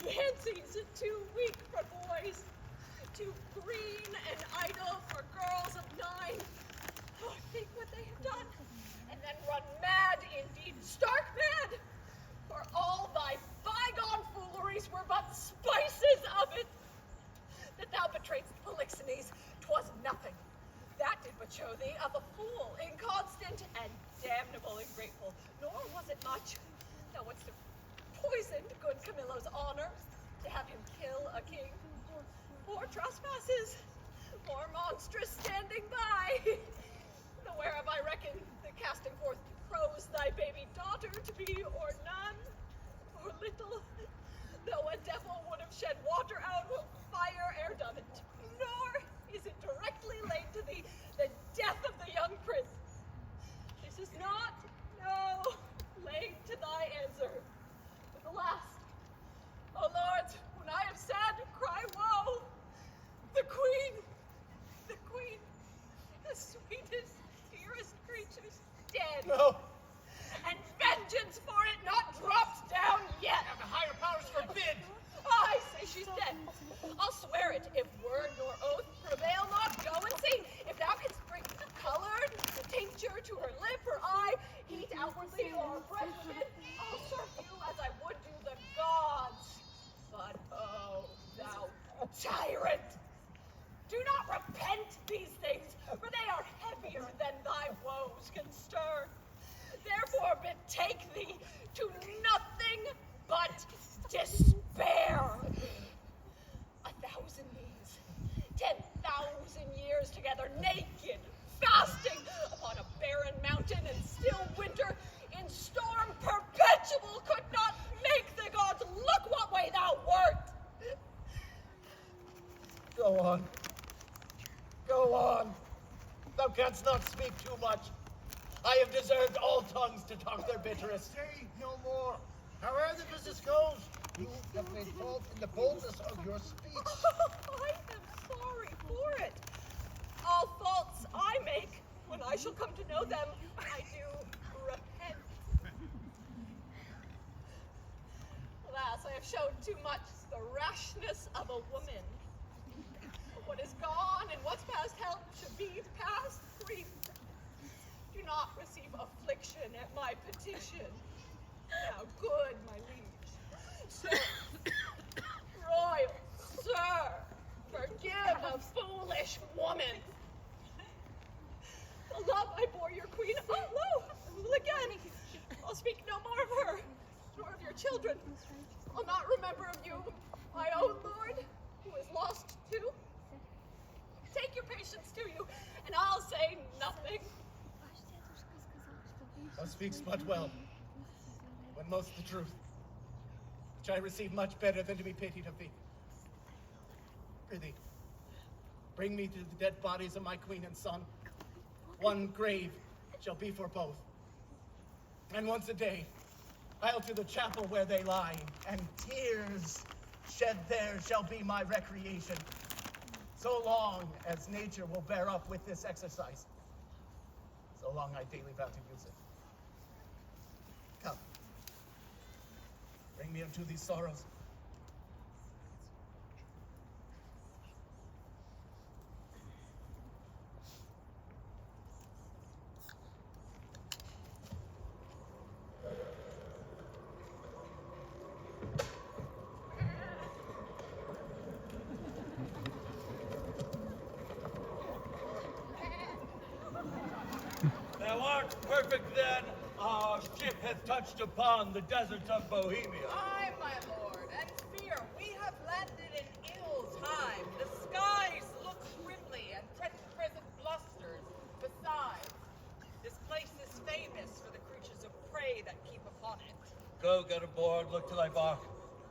fancies too weak for boys, too green and idle for girls of 9. Oh, think what they have done, and then run mad, indeed, stark mad. For all thy bygone fooleries were but spices of it. That thou betrayedst Polixenes, 'twas nothing. That did but show thee of a fool, inconstant, and damnable ingrateful. Nor was it much. Thou wouldst have poisoned good Camillo's honor, to have him kill a king. More trespasses, more monstrous standing by. The whereof I reckon the casting forth crows thy baby daughter to be or none, or little, though a devil would have shed water out of fire ere done it. Nor is it directly laid to thee the death of the young prince. This is not, no, laid to thy answer. But the last, O lords, when I have said, cry woe, the queen, the sweetest, dearest creature's dead. No, And vengeance for it not dropped down yet. the higher powers forbid. I say she's dead. I'll swear it, if word nor oath prevail not. Go and see. If thou canst bring colored tincture to her lip or eye, heat outwardly or breath within, I'll serve you as I would do the gods. But oh, thou tyrant, do not repent these things, for they are heavier than thy woes can stir. Therefore betake thee to nothing but despair. 1,000 knees, 10,000 years together, naked, fasting, upon a barren mountain and still winter, in storm perpetual, could not make the gods look what way thou wert. Go on. Go on. Thou canst not speak too much. I have deserved all tongues to talk their bitterest. Say no more. However the business goes, you have made fault in the boldness of your speech. I am sorry for it. All faults I make, when I shall come to know them, I do repent. Alas, I have shown too much the rashness of a woman. What is gone and what's past help should be past grief. Do not receive affliction at my petition. Now, good, my liege. Sir, royal sir, forgive a foolish woman. The love I bore your queen, oh, lo, again. I'll speak no more of her, nor of your children. I'll not remember of you, my own lord, who is lost too. Take your patience to you, and I'll say nothing. Thou speakst much well, when most the truth, which I receive much better than to be pitied of thee. Prithee, bring me to the dead bodies of my queen and son. One grave shall be for both. And once a day, I'll to the chapel where they lie, and tears shed there shall be my recreation, so long as nature will bear up with this exercise. So long I daily vow to use it. Come, bring me unto these sorrows. Thou art perfect then. Our ship hath touched upon the deserts of Bohemia. Aye, my lord. lord, look to thy bark.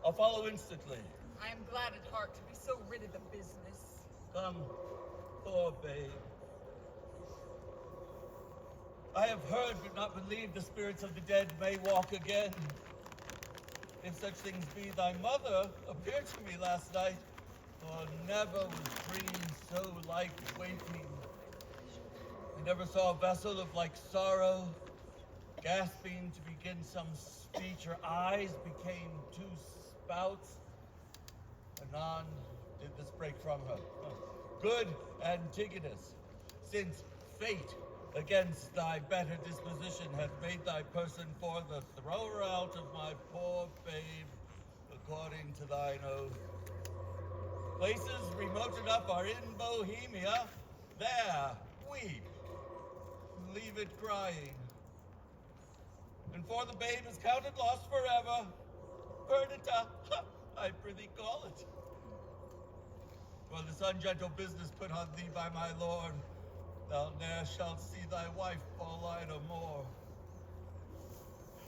I'll follow instantly. I am glad at heart to be so rid of the business. Come, poor babe. I have heard but not believed the spirits of the dead may walk again. If such things be, thy mother appeared to me last night, for never was dream so like waking. I never saw a vessel of like sorrow, gasping to begin some speech. Her eyes became two spouts. Anon did this break from her. Good Antigonus, since fate against thy better disposition hath made thy person for the thrower out of my poor babe, according to thine oath. Places remote enough are in Bohemia. There, weep. Leave it crying. And for the babe is counted lost forever, perdita, I prithee call it. For this ungentle business put on thee by my lord, thou ne'er shalt see thy wife Paulina more.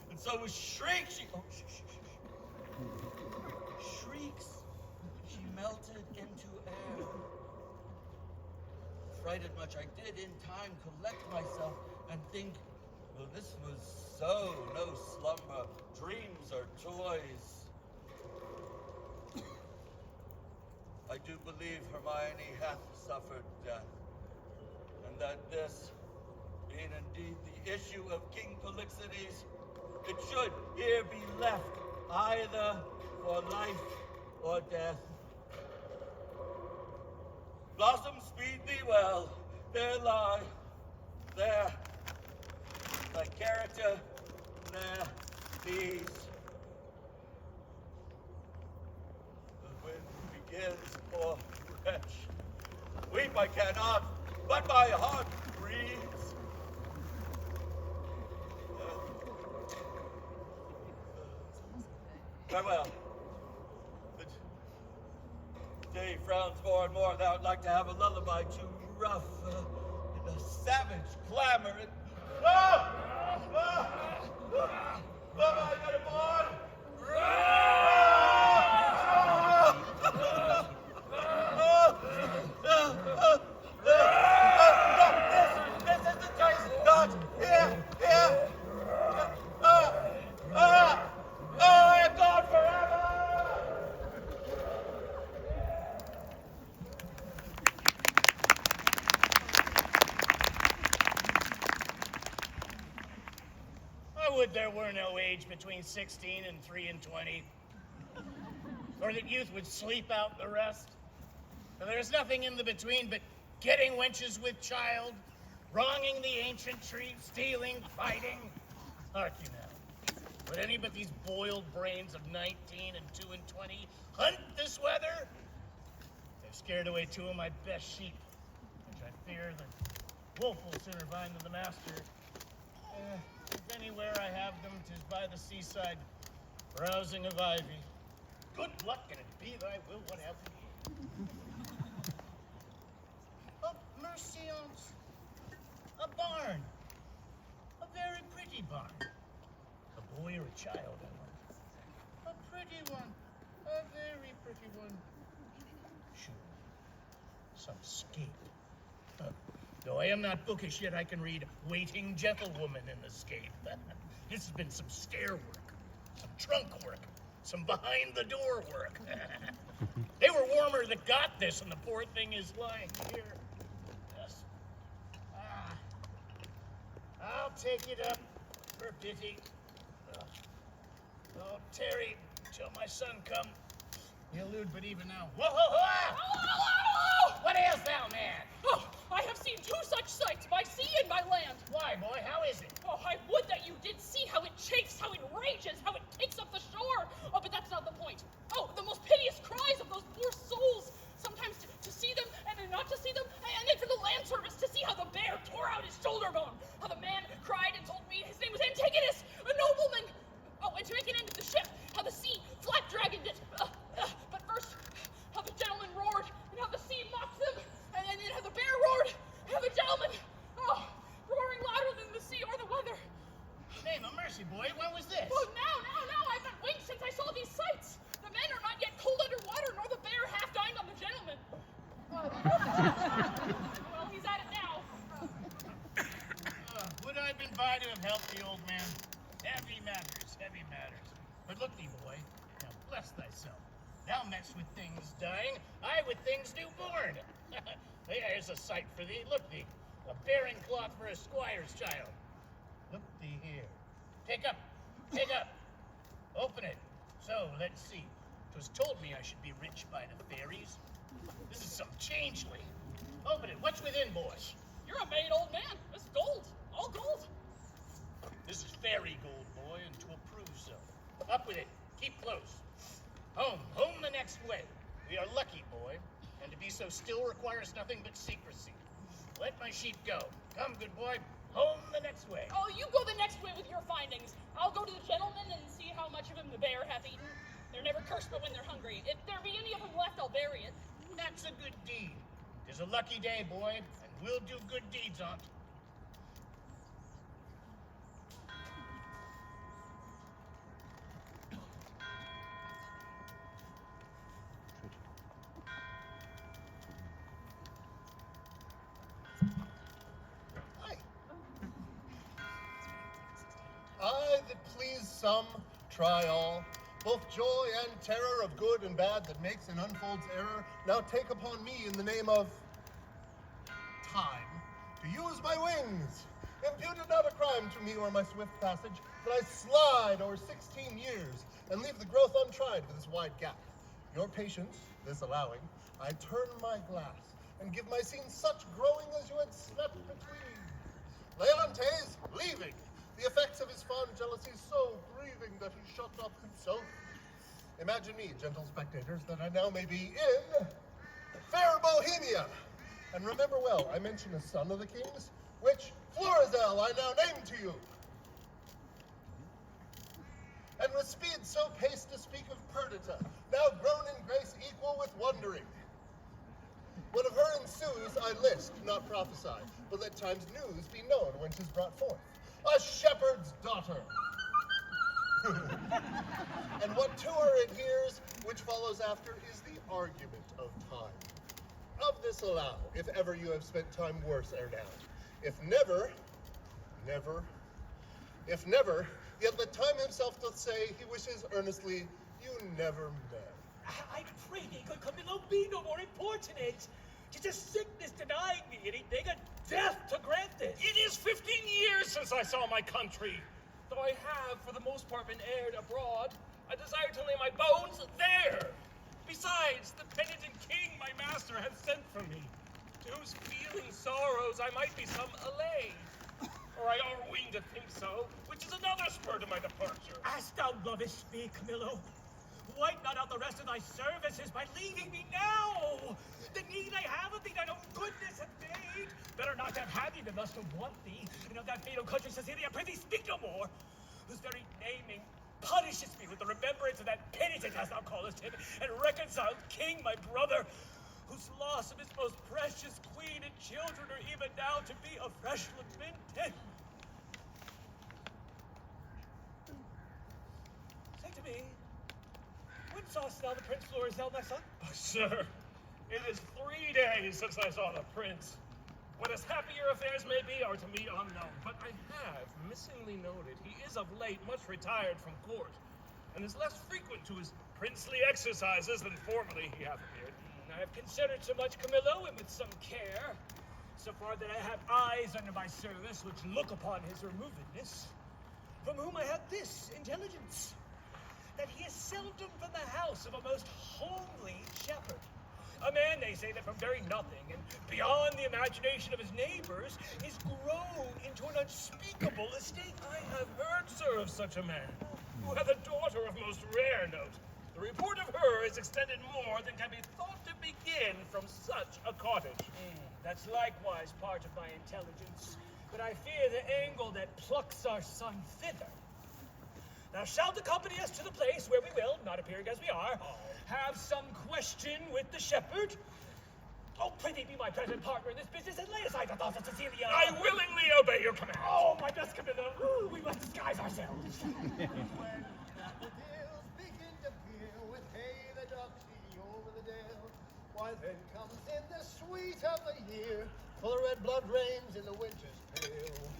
And so with shrieks she melted into air. Frighted much I did in time collect myself and think, well, this was so no slumber, dreams or toys. I do believe Hermione hath suffered death, and that this, being indeed the issue of King Polixenes, it should here be left either for life or death. Blossom, speed thee well. There lie, there, thy character, there, these. The wind begins, poor wretch. Weep I cannot, but my heart grieves. Farewell. The day frowns more and more. Thou'd like to have a lullaby too rough. In a savage clamor. I got a boy! This is the choice. Not here. I am gone forever. I would there were no age between 16 and 3 and 20, or that youth would sleep out the rest. For there is nothing in the between but getting wenches with child, wronging the ancient tree, stealing, fighting. Hark you now, would any but these boiled brains of 19 and 2 and 20 hunt this weather? They've scared away 2 of my best sheep, which I fear the wolf will sooner find than the master. If anywhere I have them, 'tis by the seaside, browsing of ivy. Good luck, and it be thy will, what have we? Oh, mercy on's a barn. A very pretty barn. A boy or a child, I wonder. A pretty one. A very pretty one. Sure. Some scape. Though I am not bookish, yet I can read waiting gentlewoman in the scape. This has been some stair work, some trunk work, some behind the door work. They were warmer that got this, and the poor thing is lying here. Yes. I'll take it up for pity. Oh, Terry, till my son come. He elude but even now. Whoa, whoa, whoa! What is thou, man? Oh, I have seen 2 such sights, by sea and by land. Why, boy, how is it? Oh, I would that you did see how it chafes, how it rages, how it takes up the shore. Oh, but that's not the point. Oh, the most piteous cries of those poor souls. Sometimes to see them, and then not to see them, and then for the land service to see how the bear tore out his shoulder bone, how the man cried and told me his name was Antigonus, a nobleman. Oh, and to make an end of the ship, how the sea flat-dragoned it. But first, how the gentleman roared, and how the sea mocked them, and then how the bear roared, and how the gentleman, roaring louder than the sea or the weather. Name of mercy, boy, when was this? Oh, now, I've been winks and so. Thou mess with things dying, I with things newborn. There's a sight for thee. Look thee, a bearing cloth for a squire's child. Look thee here. Take up. Open it. So, let's see. 'Twas told me I should be rich by the fairies. This is some changeling. Open it. What's within, boys? You're a maid, old man. This is gold. All gold. This is fairy gold, boy, and to approve so. Up with it. Keep close. Home the next way. We are lucky, boy, and to be so still requires nothing but secrecy. Let my sheep go. Come, good boy. Home the next way. Oh, you go the next way with your findings. I'll go to the gentleman and see how much of him the bear hath eaten. They're never cursed but when they're hungry. If there be any of them left, I'll bury it. That's a good deed. 'Tis a lucky day, boy, and we'll do good deeds on't. I that please some, try all. Both joy and terror of good and bad that makes and unfolds error, now take upon me in the name of time, to use my wings. Impute it not a crime to me or my swift passage, that I slide o'er 16 years, and leave the growth untried with this wide gap. Your patience, this allowing, I turn my glass, and give my scene such growing as you had slept between. Leontes, leaving, the effects of his fond jealousy so grieving that he shut up himself. Imagine me, gentle spectators, that I now may be in fair Bohemia. And remember well, I mention a son of the king's, which Florizel I now name to you. And with speed so paced to speak of Perdita, now grown in grace equal with wondering. When of her ensues, I list, not prophesy, but let time's news be known when 'tis brought forth. A shepherd's daughter. And what to her adheres, which follows after, is the argument of time. Of this allow, if ever you have spent time worse ere now. If never, yet let time himself doth say he wishes earnestly you never met. I pray thee, good Camillo, be no more importunate. 'Tis a sickness denying me anything, and death to grant this. It is 15 years since I saw my country. Though I have, for the most part, been aired abroad, I desire to lay my bones there. Besides, the penitent king my master hath sent for me, to whose feeling sorrows I might be some allay. Or I o'erween to think so, which is another spur to my departure. As thou lovest me, Camillo, wipe not out the rest of thy services by leaving me now. The need I have of thee, thine own goodness hath made. Better not have had thee than thus to want thee. And of that fatal country, Cecilia, prithee speak no more, whose very naming punishes me with the remembrance of that penitent, as thou callest him, and reconciled king, my brother, whose loss of his most precious queen and children are even now to be afresh lamented. Say to me, when sawest thou the Prince Florizel, my son? Oh, sir, it is 3 days since I saw the prince. What his happier affairs may be are to me unknown, but I have missingly noted he is of late much retired from court, and is less frequent to his princely exercises than formerly he hath appeared. I have considered so much, Camillo, and with some care, so far that I have eyes under my service which look upon his removedness, from whom I have this intelligence, that he is seldom from the house of a most homely shepherd. A man, they say, that from very nothing, and beyond the imagination of his neighbors, is grown into an unspeakable estate. I have heard, sir, of such a man, who hath a daughter of most rare note. The report of her is extended more than can be thought to begin from such a cottage. That's likewise part of my intelligence, but I fear the angle that plucks our son thither. Thou shalt accompany us to the place where we will, not appearing as we are, have some question with the shepherd. Oh, prithee be my present partner in this business, and lay aside the thoughts of Cecilia. I willingly obey your command. Oh, my best Camillo, we must disguise ourselves. When daffodils begin to peel with hay the doth see over the dale, why then comes in the sweet of the year, for the red blood reigns in the winter's pale.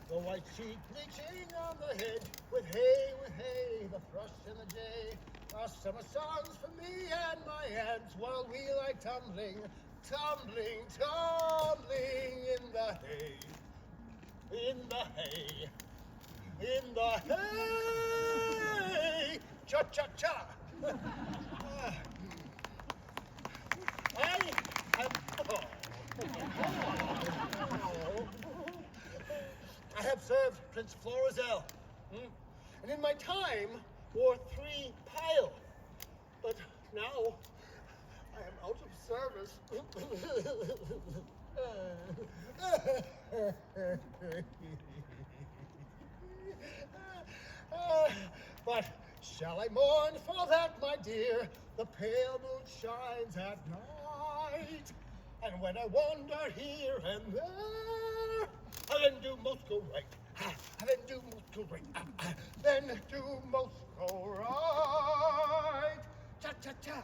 The white sheep bleaching on the hedge, with hay, the thrush and the jay, are summer songs for me and my aunts while we lie tumbling, tumbling, tumbling in the hay. In the hay. In the hay. Cha-cha-cha. I have served Prince Florizel, and in my time wore 3 pile, but now I am out of service. But shall I mourn for that, my dear? The pale moon shines at night, and when I wander here and there, I then do most go right. I then do most go right. Then do most go right. Cha cha cha.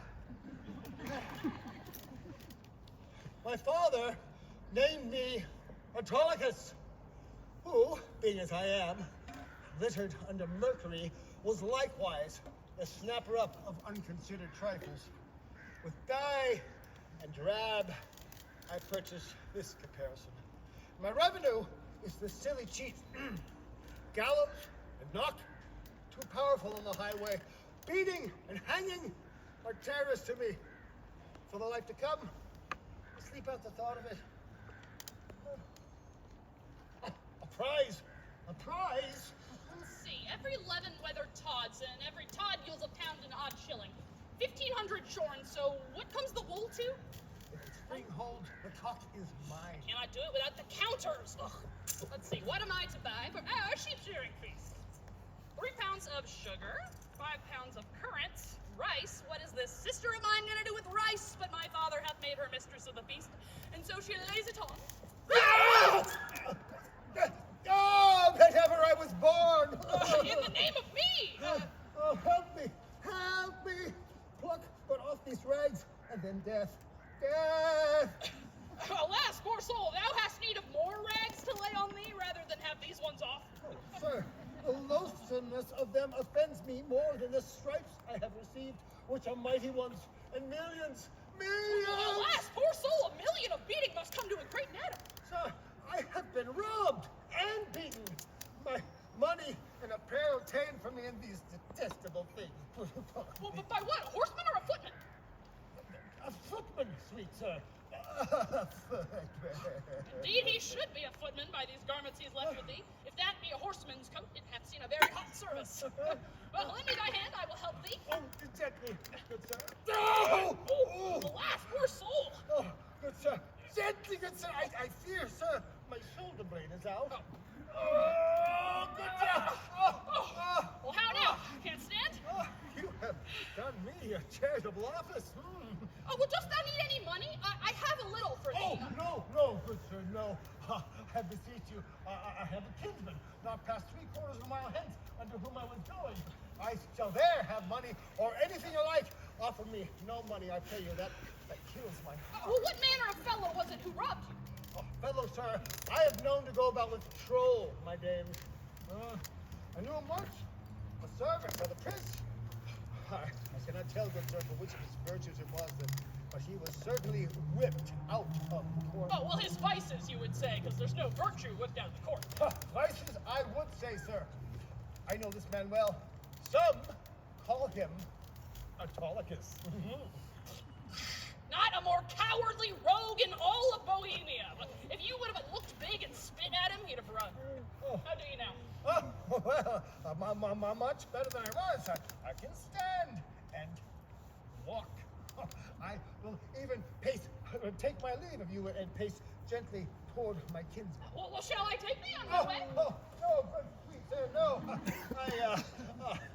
My father named me Autolycus, who, being as I am, littered under Mercury, was likewise the snapper up of unconsidered trifles. With dye and drab, I purchased this comparison. My revenue is the silly cheat. Gallows and knock, too powerful on the highway. Beating and hanging are terrors to me. For the life to come, I sleep out the thought of it. A prize! A prize! Let's see. Every 11 weather tods, and every tod yields a pound and odd shilling. 1,500 shorn, so what comes the wool to? If the spring holds, the cock is mine. Can I do it without the counters? Ugh. Let's see. What am I to buy for our sheep shearing feast? 3 pounds of sugar, 5 pounds of currants, rice. What is this sister of mine gonna do with rice? But my father hath made her mistress of the feast, and so she lays it on. Oh, that ever I was born! In the name of me! Oh, help me! Help me! Pluck but off these rags, and then death. Death! Alas, poor soul, thou hast need of more rags to lay on thee rather than have these ones off. Oh, sir, the loathsomeness of them offends me more than the stripes I have received, which are mighty ones, and millions, millions! Alas, poor soul, 1,000,000 of beating must come to a great matter. Sir, I have been robbed and beaten. My money and apparel taken from me in these detestable things. Well, but by what? A horseman or a footman? A footman, sweet sir. Indeed, he should be a footman by these garments he has left with thee. If that be a horseman's coat, it hath seen a very hot service. Well, lend me thy hand, I will help thee. Oh, gently, good sir. No! Oh, alas, poor soul. Oh, good sir. Gently, good sir. I fear, sir, my shoulder blade is out. Oh, good sir. Well, how now? You can't stand? You have done me a charitable office. Oh, well, dost thou need any money? I have a little for thee. Oh, no, good sir, no. I beseech you, I have a kinsman, not past 3/4 of a mile hence, under whom I was going. I shall there have money, or anything you like. Offer me no money, I pray you. That kills my heart. Well, what manner of fellow was it who robbed you? Oh, fellow sir, I have known to go about with troll, my dame. I knew him once, a servant for the prince. I cannot tell, good sir, for which of his virtues it was, but he was certainly whipped out of the court. Oh, well, his vices, you would say, because there's no virtue whipped out of the court. Vices, I would say, sir. I know this man well. Some call him Autolycus. Not a more cowardly rogue in all of Bohemia. If you would have looked big and spit at him, he'd have run. How do you now? Oh, well, much better than I was. I can stand and walk. I will even take my leave of you and pace gently toward my kinsman. Well, shall I take thee on my way? Oh, no, please, sir, no.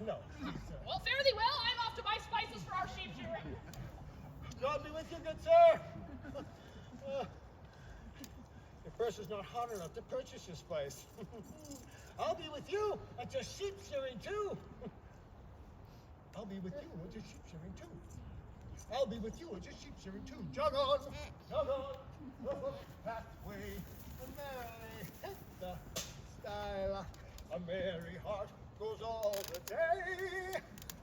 No, please, sir. Well, fare thee well. I'm off to buy spices for our sheep shearing. God be with you, good sir. Your purse is not hot enough to purchase your spice. I'll be with you at your sheep shearing too. I'll be with you at your sheep shearing too. I'll be with you at your sheep shearing too. Jog on, that way, and merrily hit the stile. A merry heart goes all the day.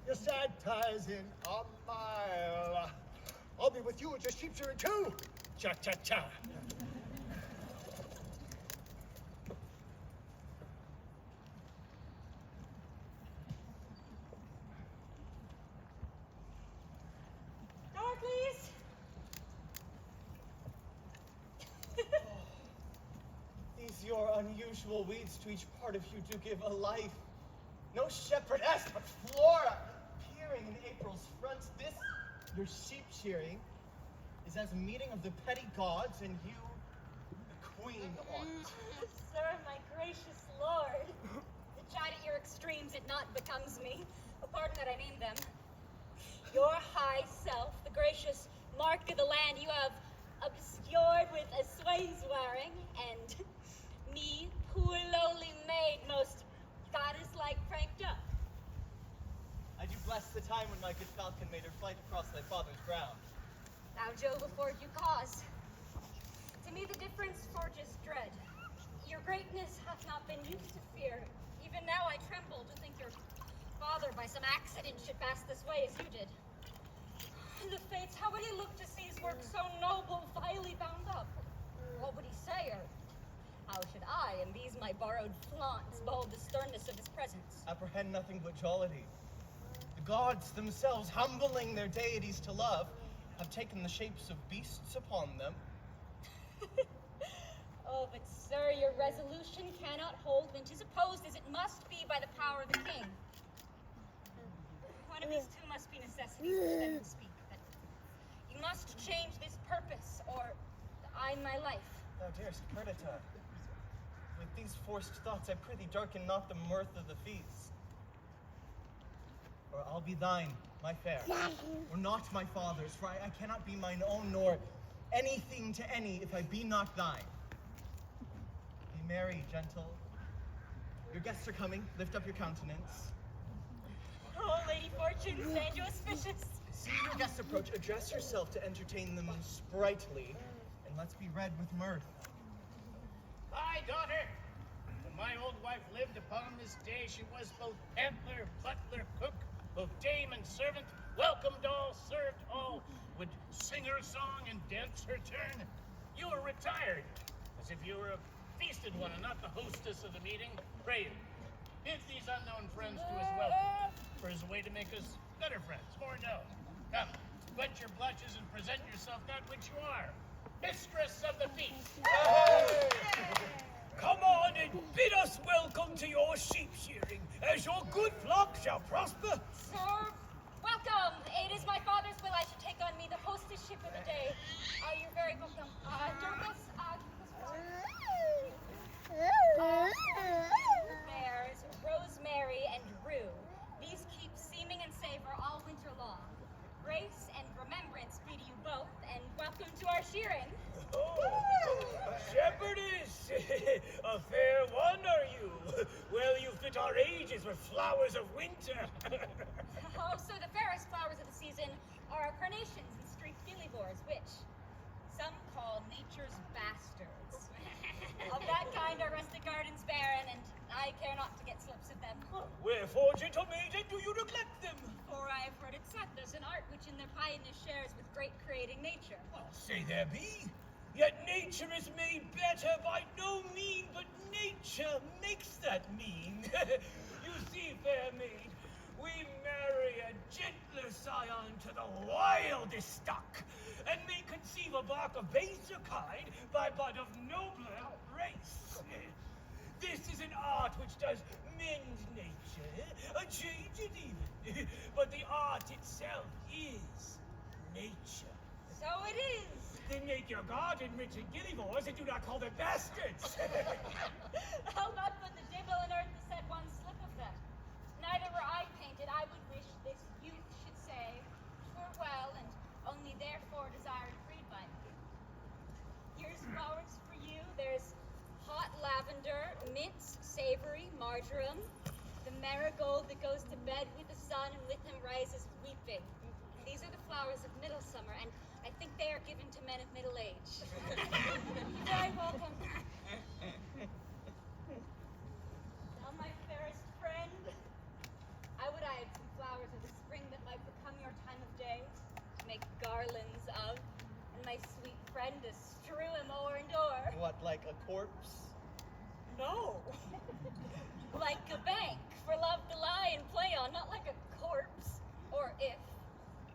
Your sad ties in a mile. I'll be with you at your sheep shearing too. Cha-cha-cha. Darklies! These your unusual weeds to each part of you do give a life. No shepherdess, but Flora, peering in April's front. This, your sheep shearing, is as a meeting of the petty gods and you, the queen, ought. Sir, my gracious lord. To chide at your extremes, it not becomes me. Oh, pardon that I named them. Your high self, the gracious mark of the land, you have obscured with a swain's wearing, and me, poor lowly maid, most goddess-like pranked up. I do bless the time when my good falcon made her flight across thy father's ground. Thou Jove afford you cause. To me the difference forges dread. Your greatness hath not been used to fear. Even now I tremble to think your father by some accident should pass this way as you did. The fates, how would he look to see his work so noble, vilely bound up? What would he say, or how should I, in these my borrowed flaunts, behold the sternness of his presence? Apprehend nothing but jollity. The gods themselves, humbling their deities to love, have taken the shapes of beasts upon them. Oh, but sir, your resolution cannot hold when 'tis opposed as it must be by the power of the king. One of these two must be necessities which then will speak. That you must change this purpose, or I my life. Thou dearest Perdita, with these forced thoughts I prithee darken not the mirth of the feast. Or I'll be thine, my fair, or not my father's, for I cannot be mine own, nor anything to any if I be not thine. Be merry, gentle. Your guests are coming, lift up your countenance. Oh, Lady Fortune, send you auspicious. See your guests approach, address yourself to entertain them sprightly, and let's be read with mirth. Hi, daughter. When my old wife lived upon this day, she was both pantler, butler, cook, both dame and servant, welcomed all, served all, would sing her song and dance her turn. You were retired, as if you were a feasted one and not the hostess of the meeting. Pray you, bid these unknown friends to us welcome, for it's a way to make us better friends, more known. Come, quench your blushes and present yourself that which you are, mistress of the feast. Come on and bid us welcome to your sheep shearing, as your good flock shall prosper. Sir, welcome. It is my father's will I should take on me the hostessship of the day. You're very welcome. Dorcas, Bears, Rosemary, and Rue. These keep seeming and savor all winter long. Grace and remembrance be to you both, and welcome to our shearing. Shepherdess, a fair one are you. Well, you fit our ages with flowers of winter. Also, the fairest flowers of the season are our carnations and streaked gillivores, which some call nature's bastards. Of that kind our rustic gardens barren, and I care not to get slips of them. Wherefore, gentle maiden, do you neglect them? For I have heard it said there's an art which in their piety shares with great creating nature. I'll say there be. Yet nature is made better by no mean, but nature makes that mean. You see, fair maid, we marry a gentler scion to the wildest stock, and may conceive a bark of baser kind by bud of nobler race. This is an art which does mend nature, change it even, but the art itself is nature. So it is. Then make your garden rich in gillivores and do not call them bastards. I'll not put the devil in earth to set one slip of them. Neither were I painted, I would wish this youth should say, 'twere well, and only therefore desired freed by me. Here's flowers for you. There's hot lavender, mint, savory, marjoram, the marigold that goes to bed with the sun and with him rises weeping. These are the flowers of middle summer, and I think they are given to men of middle age. Very welcome. Now, my fairest friend, I would I had some flowers of the friend to strew him o'er and o'er. What, like a corpse? No. Like a bank for love to lie and play on, not like a corpse. Or if,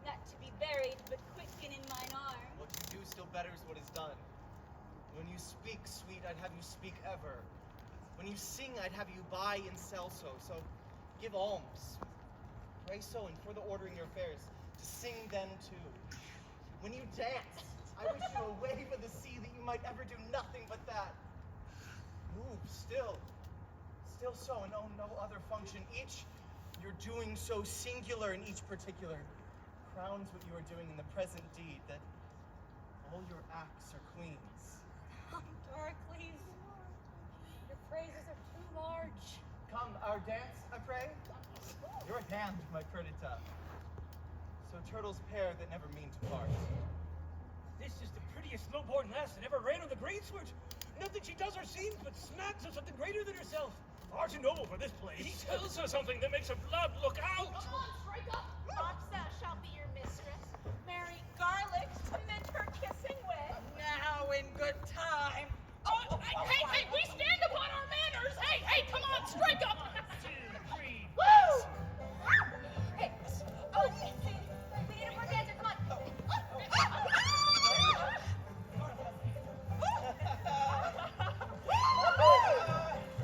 not to be buried, but quicken in mine arm. What you do still betters what is done. When you speak, sweet, I'd have you speak ever. When you sing, I'd have you buy and sell so. So give alms. Pray so, and for the ordering your affairs, to sing then too. When you dance, I wish you a wave of the sea that you might ever do nothing but that. Move still so, and own no other function. Each you're doing so singular in each particular crowns what you are doing in the present deed, that all your acts are queens. Doricles, your praises are too large. Come, our dance, I pray. Your hand, my Perdita. So turtles pair that never mean to part. This is the prettiest snowboard lass that ever ran on the greensward. Nothing she does or seems but smacks of something greater than herself. Far too noble for this place. He tells her something that makes her blood look out. Come on, strike up! Mopsa shall be your mistress. Marry garlic to mend her kissing with. Now in good time. Oh, hey, we stand upon our manners! Hey, come on, strike up! 2, 3. Woo! Hey, oh, see, we need a more dancer, come on.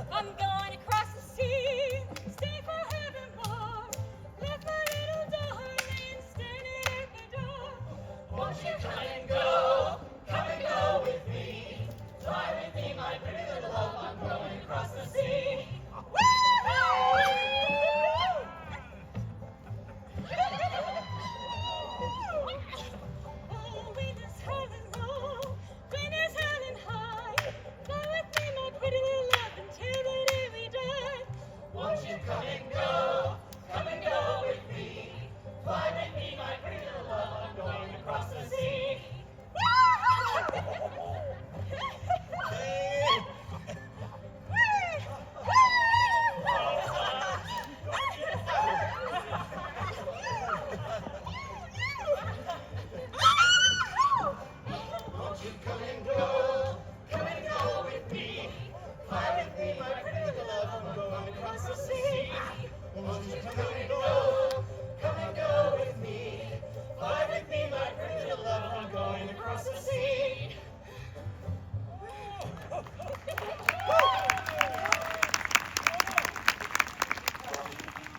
I'm going across the sea, stay for heavenmore. Left my little darling standing at the door. Won't you come and go with me? Fly with me, my pretty little love, I'm going across the sea. Oh, wind is howling low, wind is howling high. Fly with me, my pretty little love, until the day we die. Won't you come and go with me? Fly with me, my pretty little love, I'm going across the sea. Won't you come and go with me? Fly with me, my pretty little love, I'm going across the sea. Won't you come and go with me? Fly with me, my pretty little love, I'm going across the sea.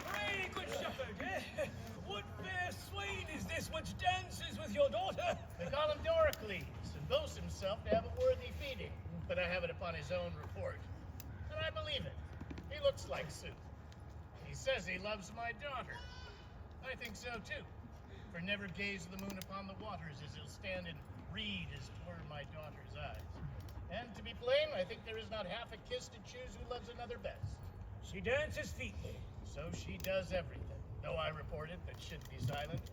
Pray, good shepherd, what fair swain is this which dances with your daughter? They call him Doricles, and boasts himself to have a worthy feeding, but I have it upon his own report. And I believe it. He looks like soup. He says he loves my daughter. I think so too. For never gaze the moon upon the waters as he'll stand and read as 'twere my daughter's eyes. And to be plain, I think there is not half a kiss to choose who loves another best. She dances featly. So she does everything, though I report it, but should be silent.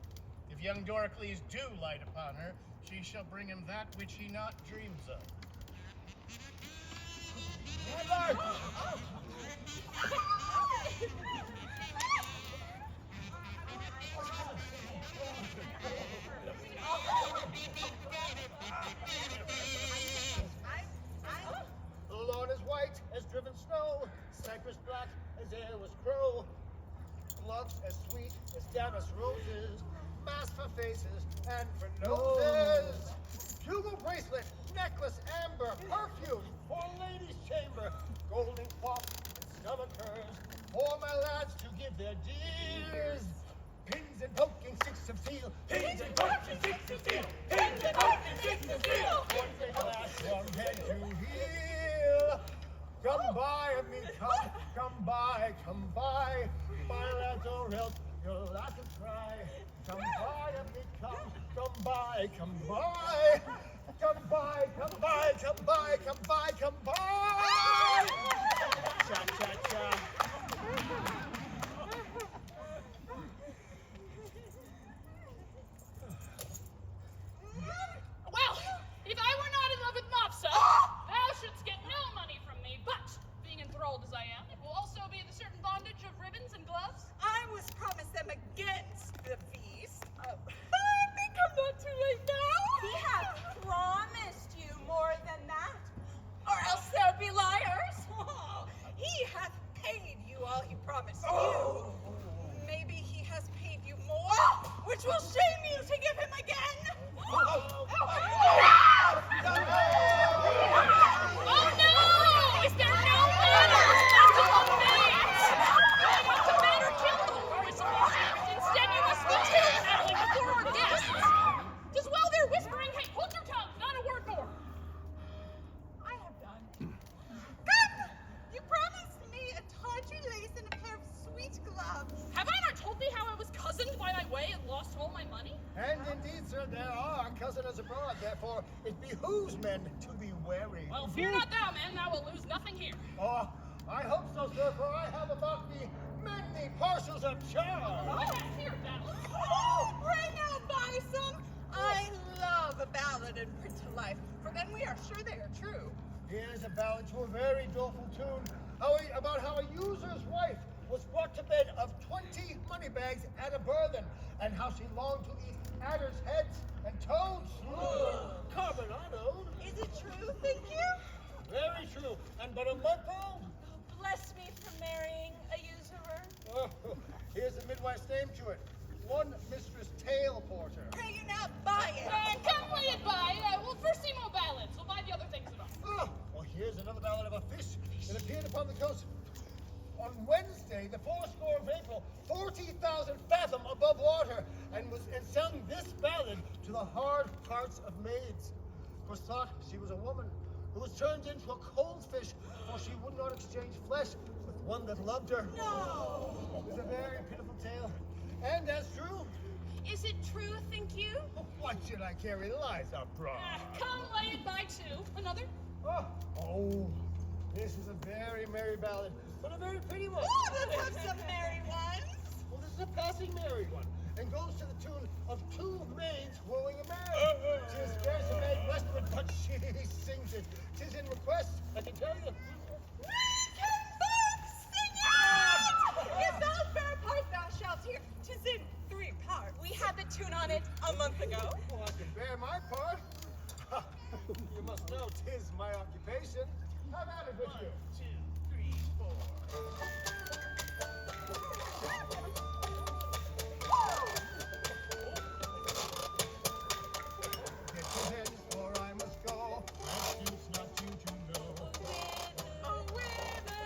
If young Doricles do light upon her, she shall bring him that which he not dreams of. The lawn is white as driven snow, cypress black as air was crow, love as sweet as damask roses, mask for faces and for noses. Bugle bracelet, necklace, amber, perfume for ladies' chamber, golden cloth and stomach hers, for my lads to give their dears. Pins and poking sticks of steel, pins and poking sticks of steel, pins and poking sticks of steel. One thing lasts from head to heel. Come by me, come by, my lads, or else you'll laugh and cry. Come by me, come by, come by, come by, come by, come by, come by, come by. Cha cha cha. Well, if I were not in love with Mopsa, thou shouldst get no money from me, but being enthralled as I am, it will also be the certain bondage of ribbons and gloves. I was promised them against the feast. I think I'm not too late now. We have promised. And indeed, sir, there are cousins abroad, therefore it behooves men to be wary. Well, fear not thou, man, thou wilt lose nothing here. Oh, I hope so, sir, for I have about me many parcels of charm. I have here, Battle. Oh, pray now buy some. I love a ballad and print to life, for then we are sure they are true. Here's a ballad to a very doleful tune about how a usurer's wife was brought to bed of 20 money bags and a burthen, and how she longed to eat adders' heads and toads. Carbonado. Is it true, think you? Very true. And but a month old. Bless me for marrying a usurer. Oh, here's the midwife's name to it. One Mistress Tail Porter. Pray you now buy it. Come lay it by. We'll first see more ballads. We'll buy the other things about. Oh, well, here's another ballad of a fish that appeared upon the coast. On Wednesday, the 4th of April, 40,000 fathom above water, and sung this ballad to the hard hearts of maids. For thought she was a woman who was turned into a cold fish, for she would not exchange flesh with one that loved her. No! It was a very pitiful tale, and as true. Is it true, think you? What should I carry lies abroad? Come lay it by too. Another? Oh, this is a very merry ballad, but a very pretty one. Oh, let's have some merry ones. Well, this is a passing merry one, and goes to the tune of two maids wooing a man. Tis scarce a maid westward, but she sings it. Tis in request, I can tell you. We can both sing it! If thou fair part thou shalt hear, 'tis in 3 parts. We had the tune on it a month ago. Well, I can bear my part. You must know 'tis my occupation. Have at it with you. 1, 2, 3, 4. Get your head, for I must go. And it's not you to know. Oh, whither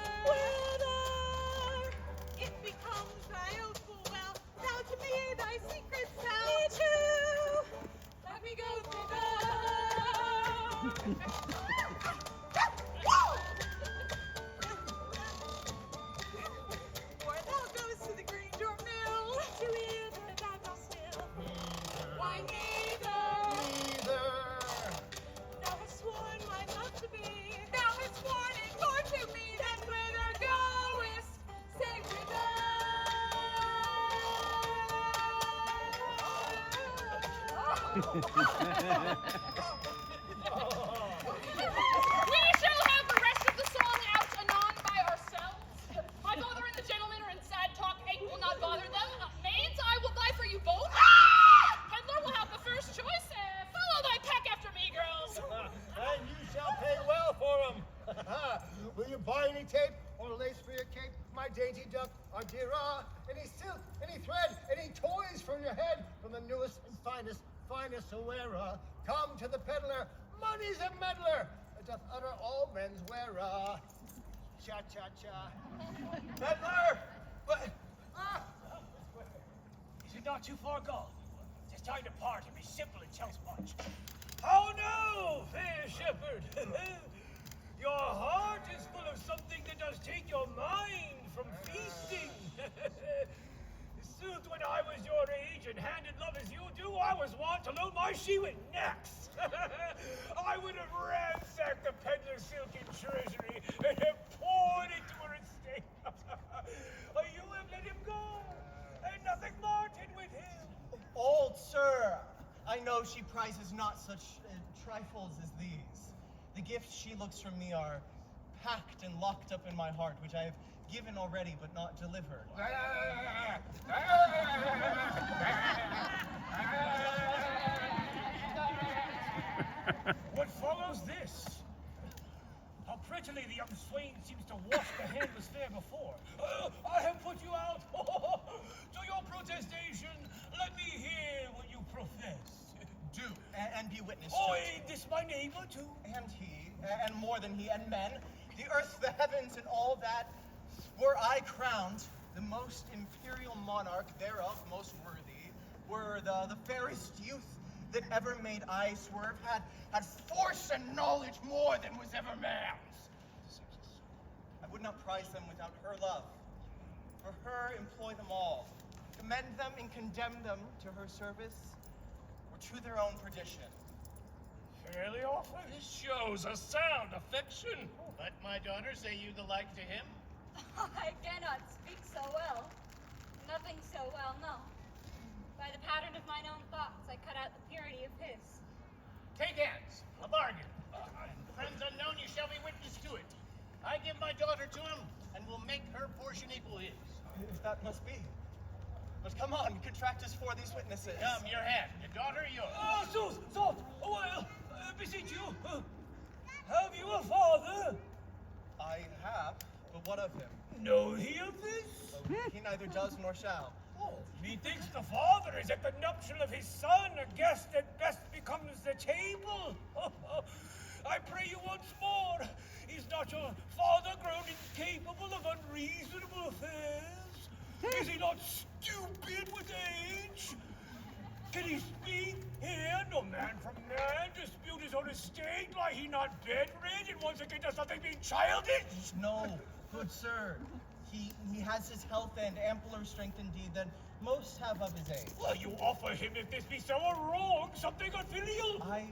it becomes thy own full well, now to me thy secrets tell. Me too. Let me go thither. Where thou goes to the green door mill, to either thou dost still. Why neither? Neither. Thou hast sworn my love to be. Thou hast sworn it more to me than whither goest. Say We shall have the rest of the song out anon by ourselves. My father and the gentlemen are in sad talk. It will not bother them. Maids, I will buy for you both. Peddler will have the first choice. Follow thy pack after me, girls. And you shall pay well for them. Will you buy any tape or lace for your cape, my dainty duck, or dear any silk, any thread, any toys for your head, from the newest and finest wearer? Come to the peddler, money's a meddler, it doth utter all men's wearer. Cha-cha-cha. Peddler! But, is it not too far gone? Tis time to part and be simple and tells much. How now, fair shepherd? Your heart is full of something that does take your mind from feasting. Sooth, when I was your age and handed love as you do, I was wont to load my she with necks. I would have ransacked the peddler's silken treasury and have poured into her estate. You have let him go, and nothing parted with him. Old sir, I know she prizes not such trifles as these. The gifts she looks from me are packed and locked up in my heart, which I have given already but not delivered. What follows this? How prettily the young swain seems to wash the hand was fair before. I have put you out. To your protestation, let me hear what you profess. Do, and be witness Oh, to it. ain't this my neighbor too? And he, and more than he, and men, the earth, the heavens, and all that, were I crowned the most imperial monarch thereof, most worthy, were the fairest youth that ever made eye swerve, had force and knowledge more than was ever man's. I would not prize them without her love. For her employ them all, commend them and condemn them to her service, to their own perdition. Fairly often. This shows a sound affection. Let my daughter say you the like to him. I cannot speak so well. Nothing so well, no. By the pattern of mine own thoughts, I cut out the purity of his. Take hands, a bargain. Friends unknown, you shall be witness to it. I give my daughter to him, and will make her portion equal his. If that must be. But come on, contract us for these witnesses. Come, your hand. Your daughter, yours. Oh, Salt, a while. Beseech you. Have you a father? I have, but what of him? Know he of this? He neither does nor shall. Oh, methinks the father is at the nuptial of his son, a guest at best becomes the table. I pray you once more, is not your father grown incapable of unreasonable affairs? Is he not stupid with age? Can he speak here? No man from man dispute his own estate, lie he not bedridden, once again does nothing being childish? No, good sir. He has his health and ampler strength indeed than most have of his age. Well, you offer him, if this be so, a wrong, something unfilial. I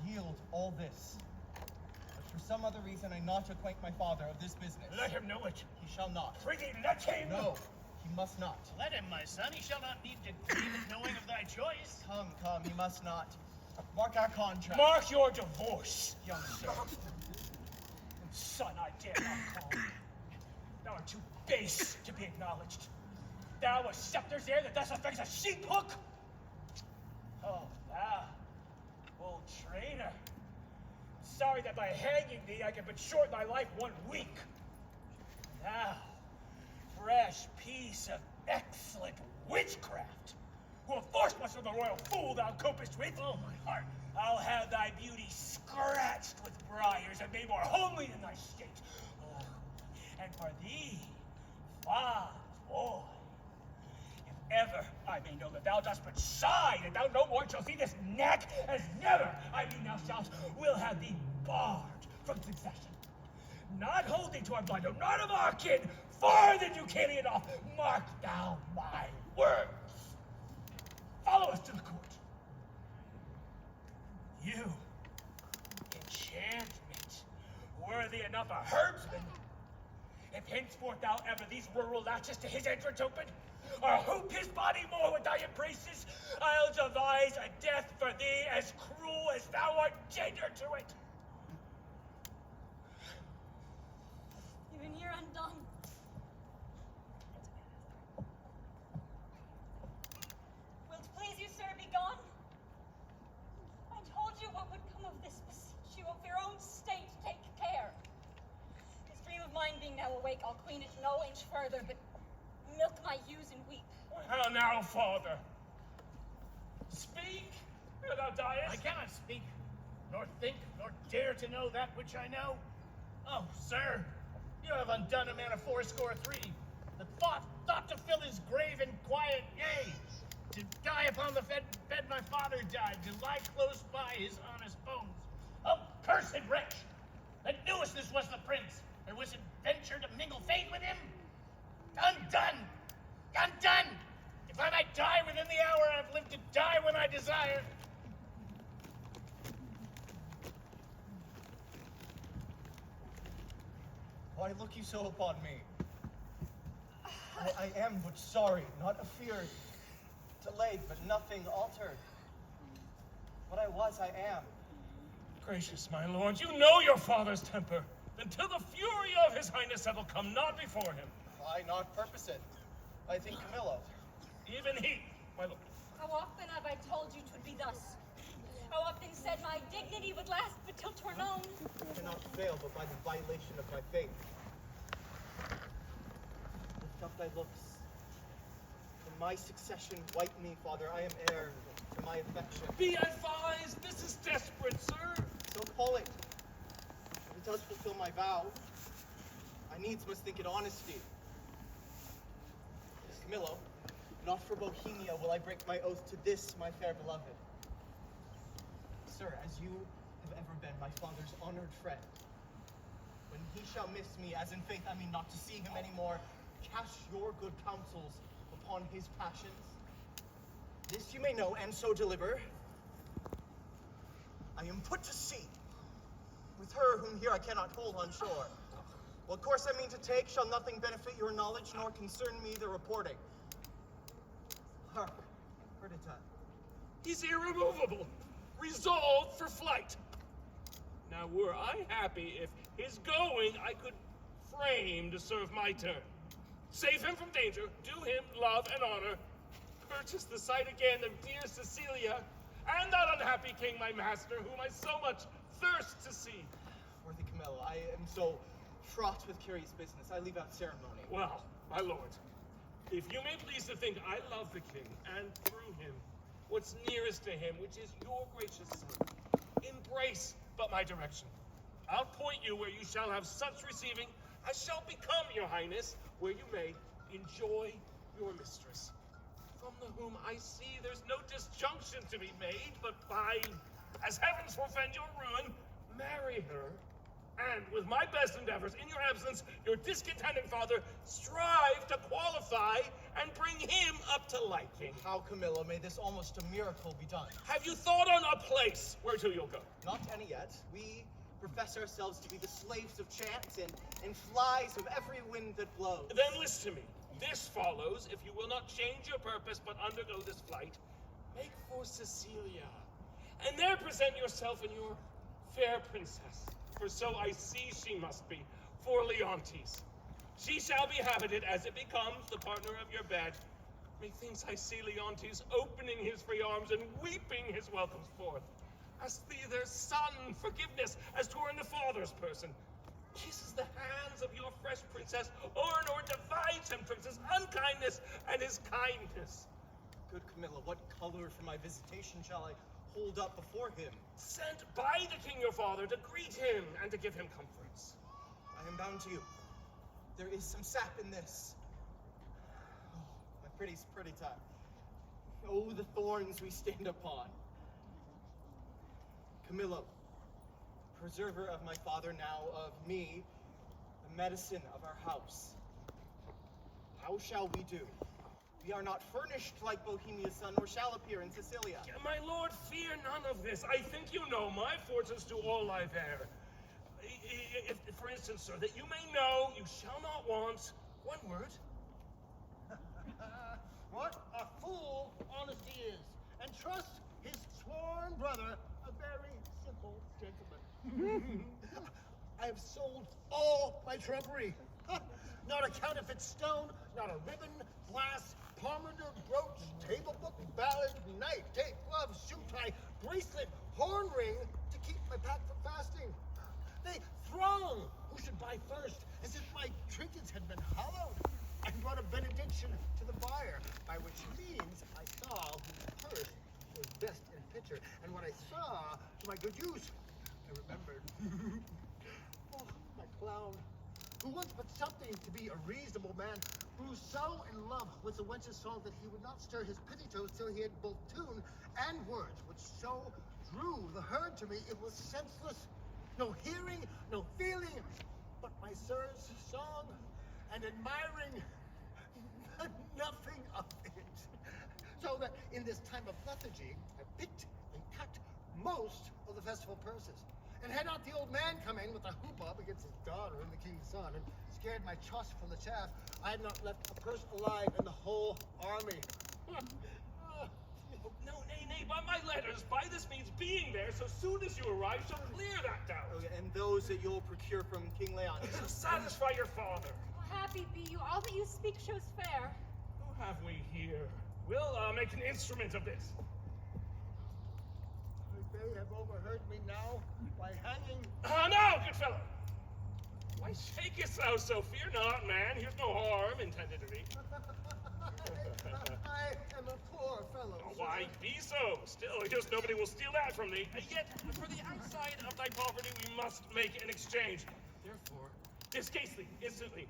yield all this. But for some other reason I not acquaint my father of this business. Let him know it. He shall not. Prithee, let him. No, he must not. Let him, my son. He shall not need to grieve at knowing of thy choice. Come, he must not. Mark our contract. Mark your divorce, young sir. Son, I dare not call. Thou art too base to be acknowledged. Thou a scepter's heir that thus affects a sheep hook? Oh, thou, old traitor. Sorry that by hanging thee I can but shorten thy life 1 week. Thou, fresh piece of excellent witchcraft, who have forced much of the royal fool thou copest with. Oh, my heart. I'll have thy beauty scratched with briars and made more homely than thy state. Oh, and for thee, fond boy, if ever I may know that thou dost but sigh, that thou no more shalt see this neck, as never I mean thou shalt, will have thee barred from succession. Not hold thee to our blood, no, not of our kin, far the Ducalion off. Mark thou my words. Follow us to the court. You, enchantment, worthy enough a herdsman. If henceforth thou ever these rural latches to his entrance open, or hoop his body more with thy embraces, I'll devise a death for thee as cruel as thou art tender to it. Even here undone. Will't please you, sir, be gone? I told you what would come of this. Beseech you, of your own state, take care. This dream of mine being now awake, I'll queen it no inch further, but milk my ewes and weep. How now, father? Speak, ere thou diest. I cannot speak, nor think, nor dare to know that which I know. Oh, sir, you have undone a man of 83, that thought to fill his grave in quiet, yea, to die upon the bed my father died, to lie close by his honest bones. Oh, cursed wretch, that knewest this was the prince, and wouldst venture to mingle fate with him? Undone! Undone! If I might die within the hour, I've lived to die when I desire. Why look you so upon me? I am but sorry, not afeard. Delayed, but nothing altered. What I was, I am. Gracious my lord, you know your father's temper. Until the fury of his highness will come not before him. I not purpose it. I think Camillo. Even he, my lord. How often have I told you 'twould be thus? How often said my dignity would last but till 'twere known? I cannot fail but by the violation of my faith. Lift up thy looks. In my succession, wipe me, father. I am heir to my affection. Be advised, this is desperate, sir. So call it. If it does fulfill my vow, I needs must think it honesty. Camillo, not for Bohemia will I break my oath to this, my fair beloved. Sir, as you have ever been my father's honored friend, when he shall miss me, as in faith I mean not to see him anymore, cast your good counsels upon his passions. This you may know, and so deliver, I am put to sea, with her whom here I cannot hold on shore. What course I mean to take shall nothing benefit your knowledge, nor concern me the reporting. Hark, Perdita. He's irremovable, resolved for flight. Now, were I happy if his going I could frame to serve my turn. Save him from danger, do him love and honor, purchase the sight again of dear Cecilia, and that unhappy king, my master, whom I so much thirst to see. Worthy Camilla, I am so fraught with curious business. I leave out ceremony. Well, my lord, if you may please to think I love the king, and through him, what's nearest to him, which is your gracious son, embrace but my direction. I'll point you where you shall have such receiving as shall become your highness, where you may enjoy your mistress, from the whom I see there's no disjunction to be made, but by, as heavens forfend your ruin, marry her, and with my best endeavors, in your absence, your discontented father, strive to qualify and bring him up to liking. How, Camilla, may this almost a miracle be done? Have you thought on a place where to you'll go? Not any yet. We profess ourselves to be the slaves of chance and flies of every wind that blows. Then listen to me. This follows, if you will not change your purpose but undergo this flight, make for Cecilia, and there present yourself and your fair princess, for so I see she must be, for Leontes. She shall be habited as it becomes the partner of your bed. Methinks I see Leontes opening his free arms and weeping his welcomes forth. Ask thee their son forgiveness, as 'twere in the father's person. Kisses the hands of your fresh princess, or divides him twixt his unkindness and his kindness. Good Camilla, what color for my visitation shall I hold up before him? Sent by the king your father to greet him and to give him comforts. I am bound to you. There is some sap in this. Oh, my pretty time. Oh, the thorns we stand upon. Camilla, preserver of my father, now of me, the medicine of our house. How shall we do? We are not furnished like Bohemia's son, nor shall appear in Sicilia. My lord, fear none of this. I think you know my fortunes to all I bear. If, for instance, sir, that you may know you shall not want one word. What a fool honesty is, and trust his sworn brother, a very simple gentleman. I have sold all my trumpery. Not a counterfeit stone, not a ribbon, glass, pomander, brooch, table book, ballad, knife, tape, glove, shoe tie, bracelet, horn ring to keep my pack from fasting. They throng who should buy first, as if my trinkets had been hollowed, and brought a benediction to the buyer, by which means I saw whose purse was best in picture, and what I saw to my good use, I remembered. Oh, my clown, who once but something to be a reasonable man, grew so in love with the wench's song that he would not stir his pitty toes till he had both tune and words, which so drew the herd to me it was senseless. No hearing, no feeling, but my sir's song, and admiring nothing of it. So that in this time of lethargy, I picked and cut most of the festival purses. And had not the old man come in with a hoop-up against his daughter and the king's son, and scared my trust from the chaff, I had not left a purse alive in the whole army. No, nay, by my letters, by this means being there, so soon as you arrive, shall clear that doubt. Okay, and those that you'll procure from King Leontes. To satisfy your father. Happy be you, all that you speak shows fair. Who have we here? We'll make an instrument of this. They have overheard me now by hanging. Now, good fellow. Why shakest thou so? Fear not, man. Here's no harm intended to thee. I am a poor fellow. Oh, why be so? Still, just nobody will steal that from thee. Yet, for the outside of thy poverty, we must make an exchange. Therefore, discase thee instantly.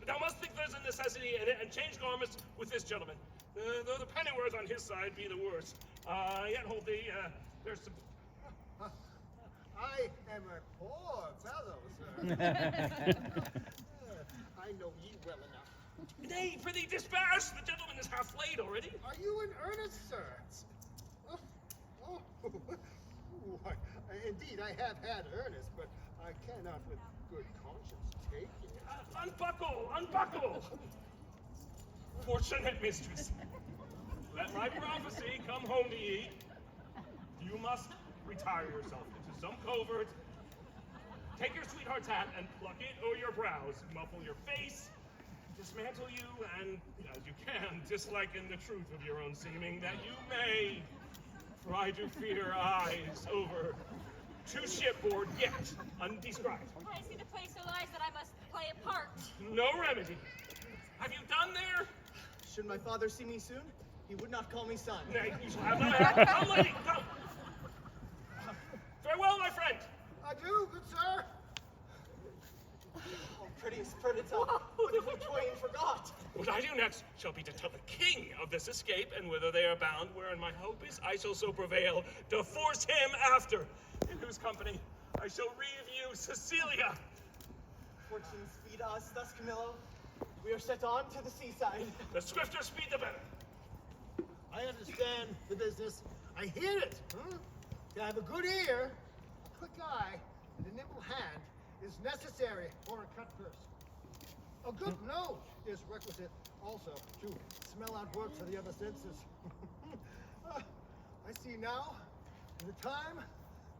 Thou must think there's a necessity in it, and change garments with this gentleman. Though the pennyworth on his side be the worst. Yet hold thee, there's some... I am a poor fellow, sir. I know ye well enough. Nay, prithee, dispatch! The gentleman is half laid already. Are you in earnest, sir? Why, indeed, I have had earnest, but I cannot with good conscience take it. Unbuckle! Unbuckle! Fortunate mistress. Let my prophecy come home to ye. You must retire yourself into some covert. Take your sweetheart's hat and pluck it o'er your brows. Muffle your face. Dismantle you, and as you can, disliken the truth of your own seeming, that you may. For I do fear eyes over to shipboard yet undescribed. I see the place so lies that I must play a part. No remedy. Have you done there? Should my father see me soon, he would not call me son. Nay, you shall have no hat. Come, lady, come. Farewell, my friend. Adieu, good sir. Oh, prettiest Perdita, what if we twain forgot? What I do next shall be to tell the king of this escape and whither they are bound, wherein my hope is I shall so prevail to force him after, in whose company I shall review Cecilia. Fortune speed us thus, Camillo. We are set on to the seaside. The swifter speed, the better. I understand the business. I hear it. To have a good ear, a quick eye, and a nimble hand is necessary for a cut purse. A good nose is requisite also to smell out work for the other senses. I see now, in the time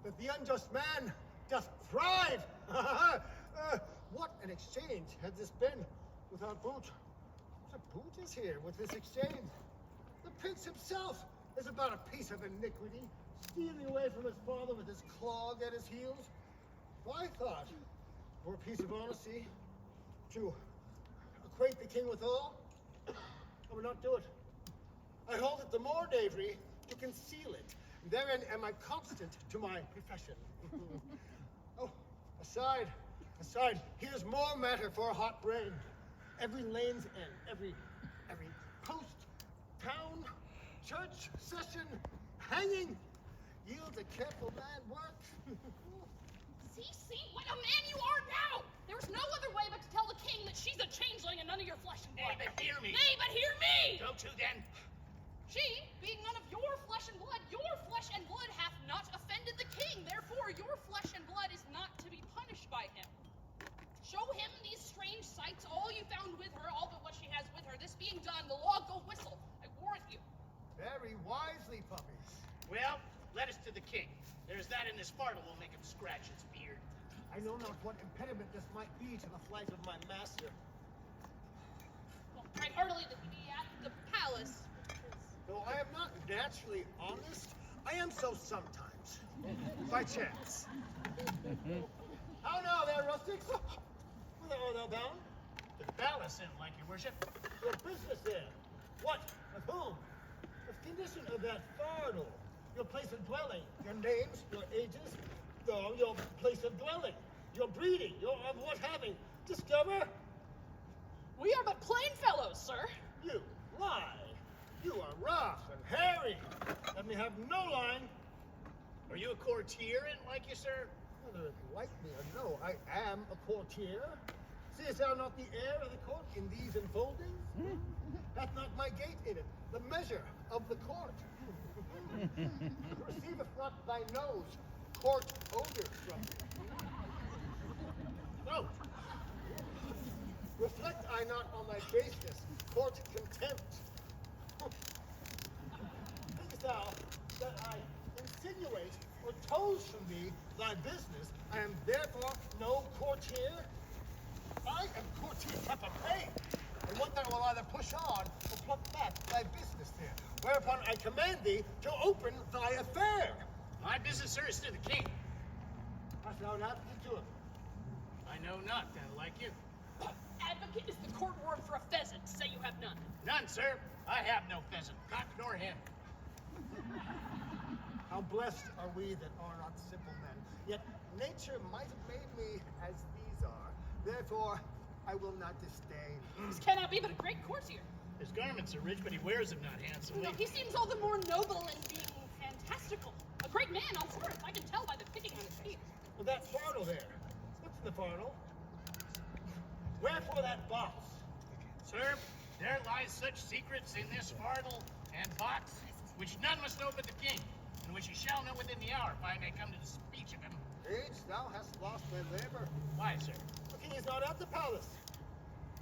that the unjust man doth thrive. What an exchange has this been without boot? The boot is here with this exchange. The prince himself is about a piece of iniquity, stealing away from his father with his clog at his heels. If I thought, for a piece of honesty, to acquaint the king withal, I would not do it. I hold it the more knavery to conceal it. Therein am I constant to my profession. Oh, aside, here's more matter for a hot brain. Every lane's end, every post, town, church, session, hanging, yields a careful man work. See, what a man you are now! There's no other way but to tell the king that she's a changeling and none of your flesh and blood. Nay, but hear me. Nay, but hear me! Go to then. She, being none of your flesh and blood hath not offended the king. Therefore, your flesh and blood is not to be punished by him. Show him these strange sights, all you found with her, all but what she has with her. This being done, the law go whistle. I warrant you. Very wisely, puppies. Well, let us to the king. There's that in this fardel will make him scratch his beard. I know not what impediment this might be to the flight of my master. Well, pray heartily that we be at the palace. Though I am not naturally honest, I am so sometimes. By chance. How now there, rustics? Whither art thou bound? The palace, and like your worship. Your business there. What? With whom? The condition of that fardel. Your place of dwelling. Your names, your ages, your place of dwelling. Your breeding, your of what having. Discover? We are but plain fellows, sir. You lie. You are rough and hairy. Let me have no line. Are you a courtier and like you, sir? Whether it like me or no, I am a courtier. Seest thou not the air of the court in these enfoldings? Hath not my gait in it the measure of the court? Receiveth not thy nose court odor from me? Note, reflect I not on thy baseness court contempt? Thinkest thou that I insinuate or toes from thee thy business, I am therefore no courtier? I am courtier pay, and what thou will either push on or pluck back thy business there, whereupon I command thee to open thy affair. My business, sir, is to the king. Hast thou an advocate to him? I know not, like you. Advocate is the court word for a pheasant. Say you have none. None, sir. I have no pheasant, cock nor hen. How blessed are we that are not simple men. Yet nature might have made me as these are. Therefore, I will not disdain. This cannot be but a great courtier. His garments are rich, but he wears them not handsomely. No, he seems all the more noble in being fantastical. A great man, I'll swear it. I can tell by the picking on his feet. Well, that fardel there. What's in the fardel? Wherefore that box? Sir, there lies such secrets in this fardel and box, which none must know but the king. And which he shall know within the hour if I may come to the speech of him. Age, thou hast lost thy labor. Why, sir? The king is not at the palace.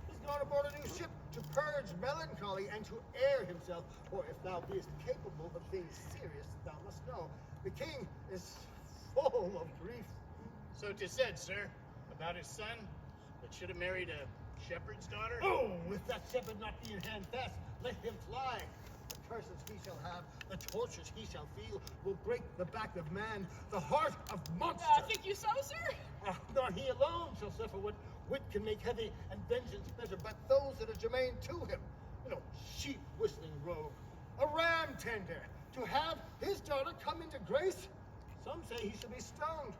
He's gone aboard a new ship to purge melancholy and to air himself. For if thou beest capable of things serious, thou must know the king is full of grief. So 'tis said, sir, about his son that should have married a shepherd's daughter. Oh, if that shepherd not be in hand fast, let him fly. The curses he shall have, the tortures he shall feel, will break the back of man, the heart of monster. Think you so, sir? Not he alone shall suffer what wit can make heavy and vengeance bitter, but those that are germane to him. Sheep whistling rogue, a ram tender, to have his daughter come into grace. Some say he should be stoned.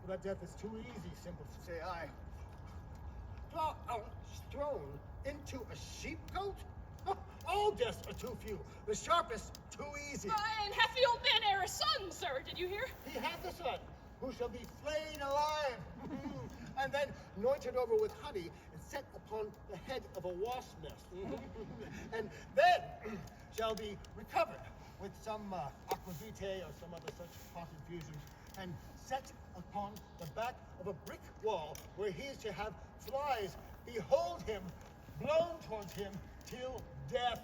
But that death is too easy, simple say I. Thrown into a sheepcote? All deaths are too few. The sharpest too easy. And hath the old man e'er a son, sir? Did you hear? He hath a son, who shall be flayed alive, and then anointed over with honey and set upon the head of a wasp nest. And then shall be recovered with some aquavitae or some other such hot infusion, and set upon the back of a brick wall where he is to have flies behold him, blown towards him till death.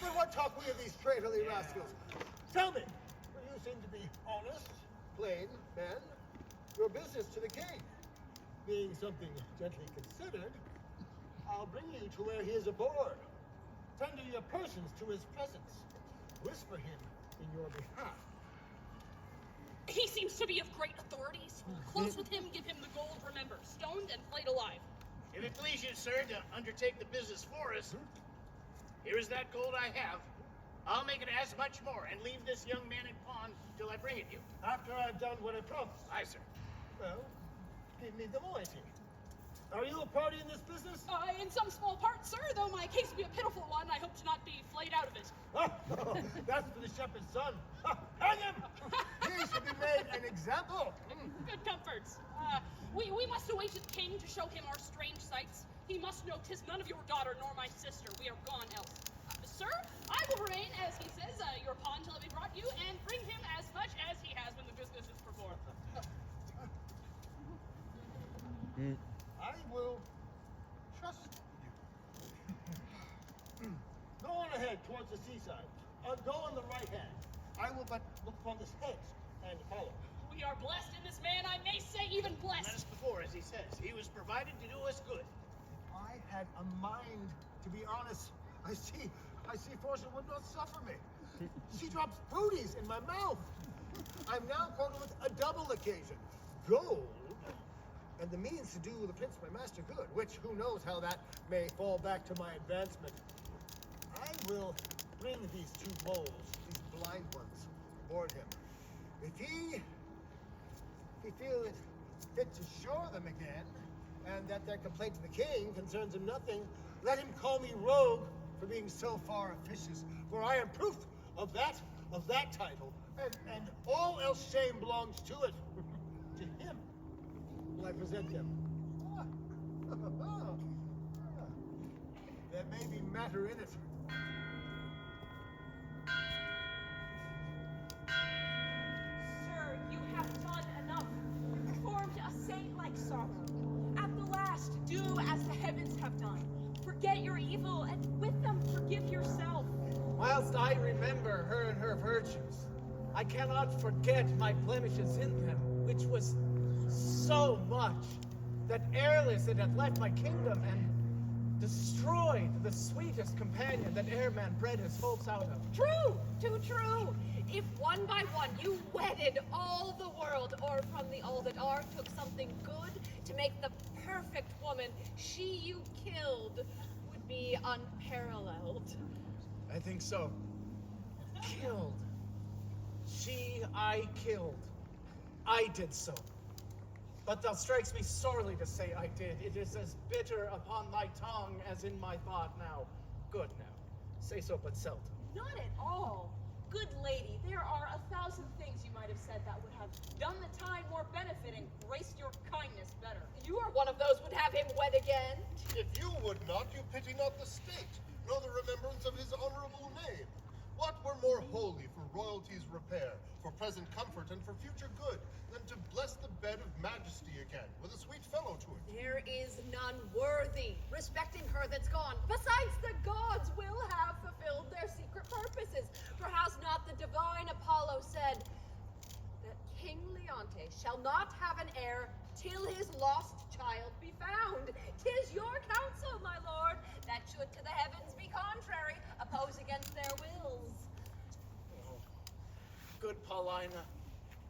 But what talk we of these traitorly rascals? Tell me, for you seem to be honest, plain men, your business to the king. Being something gently considered, I'll bring you to where he is aboard. Tender your persons to his presence. Whisper him in your behalf. He seems to be of great authorities. Close with him, give him the gold, remember, stoned and flayed alive. If it please you, sir, to undertake the business for us, here is that gold I have. I'll make it as much more and leave this young man in pawn till I bring it you. After I've done what I promised. Aye, sir. Well, give me the moiety. Are you a party in this business? In some small part, sir, though my case be a pitiful one, I hope to not be flayed out of it. That's for the shepherd's son. Hang him! He should be made an example. Good comforts. We must await the king to show him our strange sights. He must know 'tis none of your daughter nor my sister. We are gone else. Sir, I will remain, as he says, your pawn till it be brought you, and bring him as much as he has when the business is performed. I will trust you. Go on ahead towards the seaside. Go on the right hand. I will but look upon this hedge and follow. We are blessed in this man, I may say even blessed. Met us before, as he says. He was provided to do us good. I had a mind to be honest. I see fortune would not suffer me. She drops booties in my mouth. I'm now quoted with a double occasion. Gold, and the means to do the prince my master good, which who knows how that may fall back to my advancement. I will bring these two moles, these blind ones, aboard him. If he feels it fit to shore them again, and that their complaint to the king concerns him nothing, let him call me rogue for being so far officious, for I am proof of that title, and all else shame belongs to it. To him will I present them. There may be matter in it. Sir, you have done enough. Performed a saint-like sorrow. At the last, do as the heavens have done. Forget your evil, and with them forgive yourself. Whilst I remember her and her virtues, I cannot forget my blemishes in them, which was so much that airless it hath left my kingdom and destroyed the sweetest companion that e'er man bred his hopes out of. True, too true. If one by one you wedded all the world, or from the all that are took something good to make the perfect woman she you killed, would be unparalleled. I think so. Killed. She I killed. I did so. But thou strikes me sorely to say I did. It is as bitter upon my tongue as in my thought now. Good now. Say so but seldom. Not at all. Good lady, there are 1,000 things you might have said that would have done the time more benefit and graced your kindness better. You are one of those would have him wed again. If you would not, you pity not the state, nor the remembrance of his honorable name. What were more holy for royalty's repair, for present comfort and for future good, than to bless the bed of majesty again, with a sweet fellow to it? There is none worthy, respecting her that's gone. Besides, the gods will have fulfilled their secret purposes. For has not the divine Apollo said that King Leontes shall not have an heir till his lost child be found? 'Tis your counsel, my lord, that should to the heavens be contrary, oppose against their wills. Good Paulina,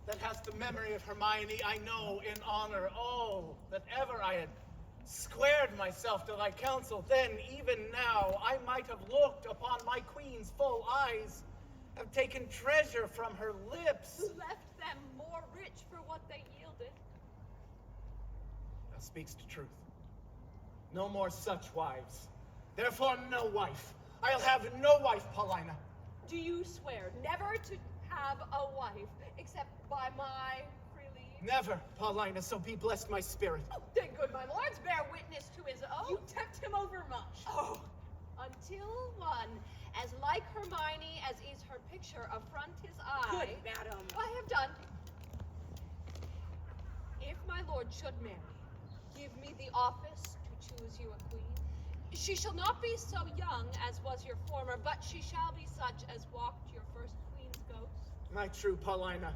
that hast the memory of Hermione, I know in honor. Oh, that ever I had squared myself to thy counsel, then even now I might have looked upon my queen's full eyes, have taken treasure from her lips. Who left them more rich for what they yielded. Thou speakst truth. No more such wives. Therefore no wife. I'll have no wife, Paulina. Do you swear never to have a wife except by my free leave? Never, Paulina, so be blessed my spirit. Oh, then good my lords, bear witness to his oath. You tempt him over much. Oh, until one, as like Hermione as is her picture, affront his eye. Good, madam. I have done. If my lord should marry, give me the office to choose you a queen. She shall not be so young as was your former, but she shall be such as walked your first queen's ghost. My true Paulina,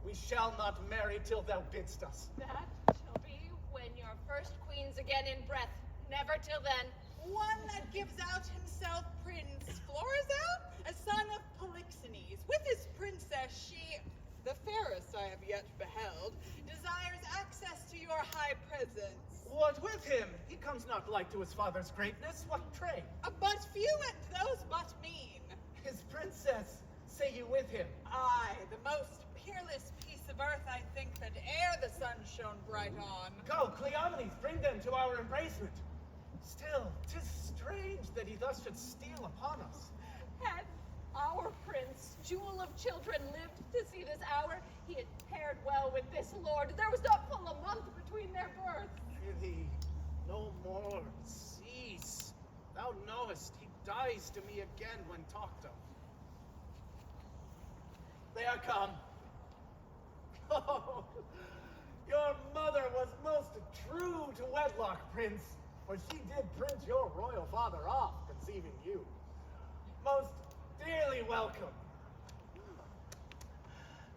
we shall not marry till thou bidst us. That shall be when your first queen's again in breath. Never till then. One that gives out himself Prince Florizel, a son of Polixenes. With his princess, she, the fairest I have yet beheld, desires access to your high presence. What with him? He comes not like to his father's greatness. What trade? But few and those but mean. His princess, say you with him? Aye, the most peerless piece of earth, I think, that e'er the sun shone bright on. Go, Cleomenes, bring them to our embracement. Still, 'tis strange that he thus should steal upon us. Had our prince, jewel of children, lived to see this hour, he had paired well with this lord. There was not full a month between their births. Prithee, no more. Cease. Thou knowest he dies to me again when talked of. They are come. Oh, your mother was most true to wedlock, Prince, for she did print your royal father off, conceiving you. Most dearly welcome.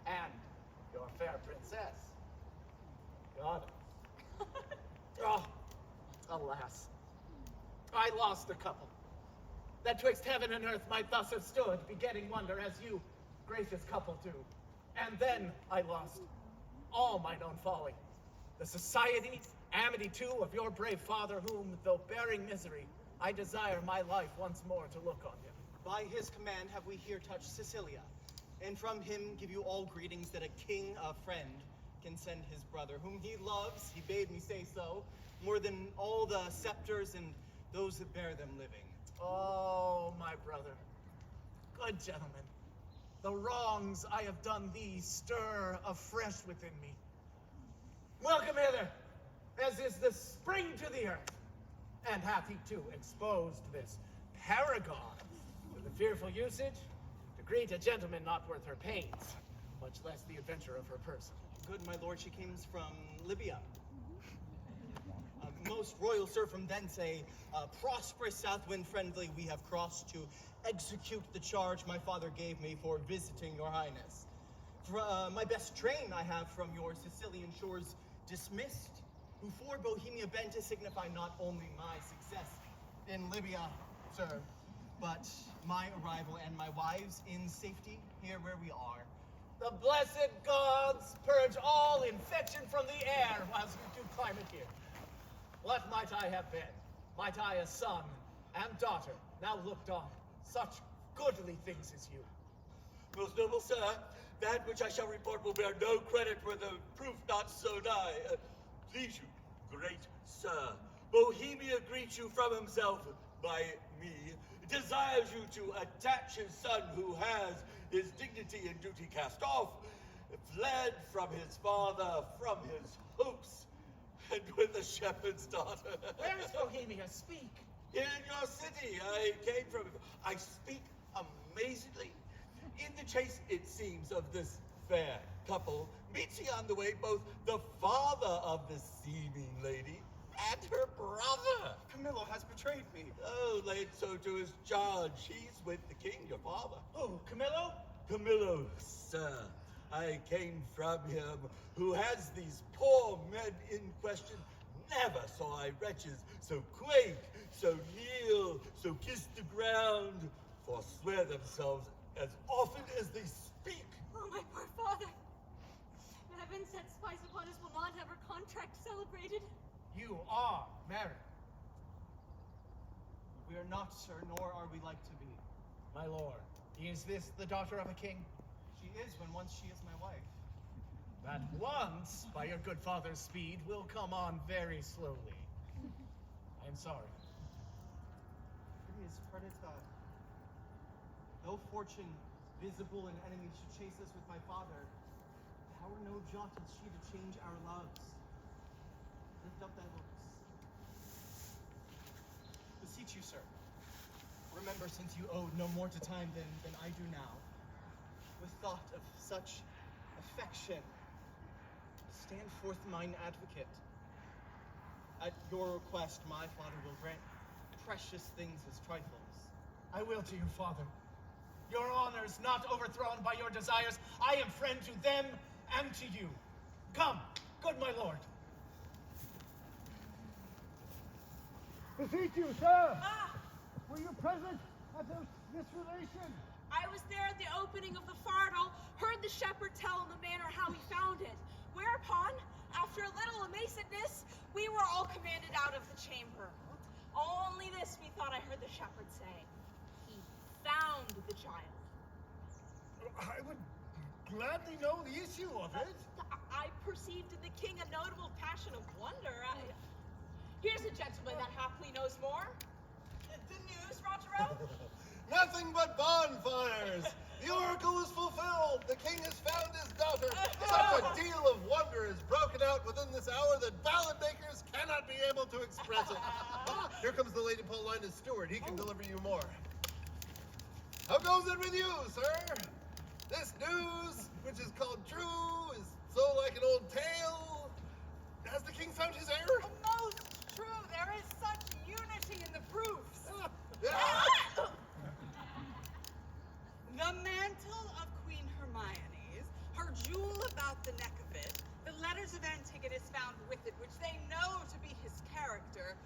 And your fair princess. God. Oh, alas. I lost a couple. That twixt heaven and earth might thus have stood, begetting wonder, as you, gracious couple, do. And then I lost all mine own folly. The society, amity too, of your brave father, whom, though bearing misery, I desire my life once more to look on him. By his command have we here touched Sicilia, and from him give you all greetings that a king, a friend, can send his brother, whom he loves, he bade me say so, more than all the scepters and those that bear them living. Oh, my brother, good gentleman, the wrongs I have done thee stir afresh within me. Welcome hither, as is the spring to the earth, and hath he too exposed this paragon to the fearful usage to greet a gentleman not worth her pains, much less the adventure of her person. Good, my lord, she comes from Libya. Most royal sir, from thence a prosperous south wind friendly we have crossed to execute the charge my father gave me for visiting your highness. For my best train I have from your Sicilian shores dismissed, who for Bohemia bent to signify not only my success in Libya, sir, but my arrival and my wives in safety here where we are. The blessed gods purge all infection from the air whilst you do climate here. What might I have been? Might I a son and daughter now looked on such goodly things as you? Most noble sir, that which I shall report will bear no credit for the proof not so nigh. Please you, great sir, Bohemia greets you from himself by me, desires you to attach his son who has his dignity and duty cast off, fled from his father, from his hopes, and with the shepherd's daughter. Where is Bohemia? Speak. In your city, I came from. I speak amazingly. In the chase, it seems, of this fair couple, meets he on the way both the father of the seeming lady and her brother. Camillo has betrayed me. Oh, laid so to his charge. He's with the king, your father. Oh, Camillo? Camillo, sir, I came from him, who has these poor men in question. Never saw I wretches so quake, so kneel, so kiss the ground, forswear themselves as often as they speak. Oh, my poor father. Heaven sent spies upon us will not have our contract celebrated. You are married. We are not, sir, nor are we like to be. My lord, is this the daughter of a king? She is when once she is my wife. That once, by your good father's speed, will come on very slowly. I am sorry. Please, Perdita. Though fortune, visible and enemy, should chase us with my father, power no jot is she to change our loves. Lift up thy looks. Beseech you, sir. Remember, since you owe no more to time than I do now, with thought of such affection, stand forth mine advocate. At your request, my father will grant precious things as trifles. I will to you, father. Your honors not overthrown by your desires, I am friend to them and to you. Come, good my lord. Beseech you, sir. Ah, Were you present at this relation? I was there at the opening of the fardel, heard the shepherd tell in the manner how he found it. Whereupon, after a little amazedness, we were all commanded out of the chamber. Only this we thought I heard the shepherd say. He found the child. I would gladly know the issue of it. I perceived in the king a notable passion of wonder. Here's a gentleman that haply knows more. The news, Rogero? Nothing but bonfires! The oracle is fulfilled! The king has found his daughter! Such a deal of wonder is broken out within this hour that ballad makers cannot be able to express it. Here comes the Lady Paulina's steward. He can deliver you more. How goes it with you, sir? This news, which is called true, is so like an old tale. Has the king found his heir? Most true. There is such unity in the proofs. The mantle of Queen Hermione's, her jewel about the neck of it, the letters of Antigonus found with it, which they know to be his character,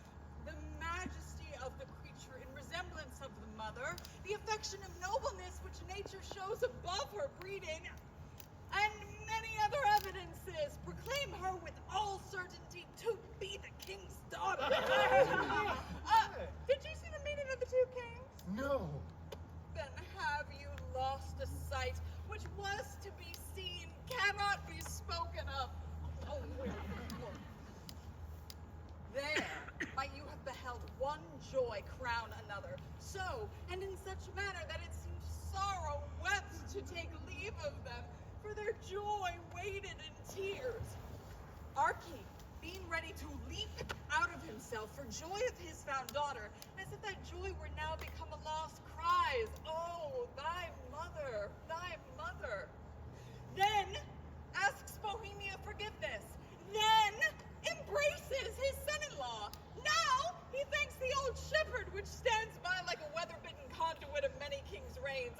the majesty of the creature in resemblance of the mother, the affection of nobleness which nature shows above her breeding, and many other evidences proclaim her with all certainty to be the king's daughter. Did you see the meeting of the two kings? No. Then have you lost a sight which was to be seen, cannot be spoken of? Oh, there might you have beheld one joy crown another, so, and in such manner that it seemed sorrow wept to take leave of them, for their joy waded in tears. Archie, being ready to leap out of himself for joy of his found daughter, as if that joy were now become a lost cries, "Oh, thy mother, thy mother." Then asks Bohemia forgiveness. Then embraces his son-in-law. Now he thanks the old shepherd which stands by like a weather-bitten conduit of many kings' reigns.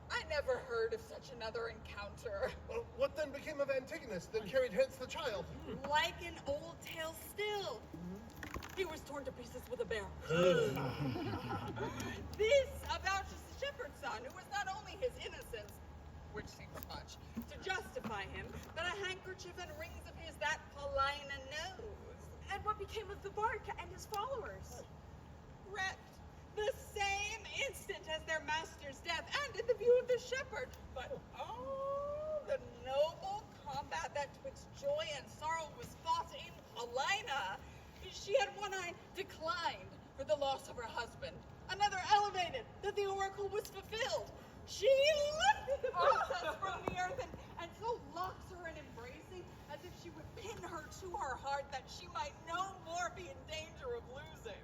I never heard of such another encounter. What then became of Antigonus, that carried hence the child? Like an old tale still. He was torn to pieces with a bear. This about his shepherd's son, who was not only his innocence, which seems much, to justify him, but a handkerchief and rings of his that Paulina knows. And what became of the bard and his followers? Wrecked the same instant as their master's death, and in the view of the shepherd. But oh, the noble combat that twixt joy and sorrow was fought in Paulina. She had one eye declined for the loss of her husband, another elevated that the oracle was fulfilled. she lifted the princess from the earth and so locks her in embracing as if she would pin her to her heart that she might no more be in danger of losing.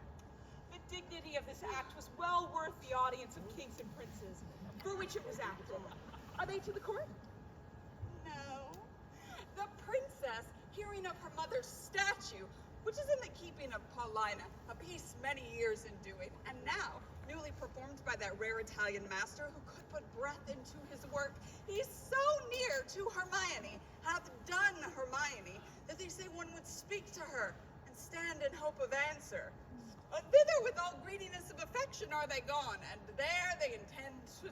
The dignity of this act was well worth the audience of kings and princes, for which it was acted. Are they to the court? No. The princess, hearing of her mother's statue, which is in the keeping of Paulina, a piece many years in doing, and now newly performed by that rare Italian master who could put breath into his work, he's so near to Hermione, hath done Hermione, that they say one would speak to her and stand in hope of answer. Thither with all greediness of affection are they gone, and there they intend to...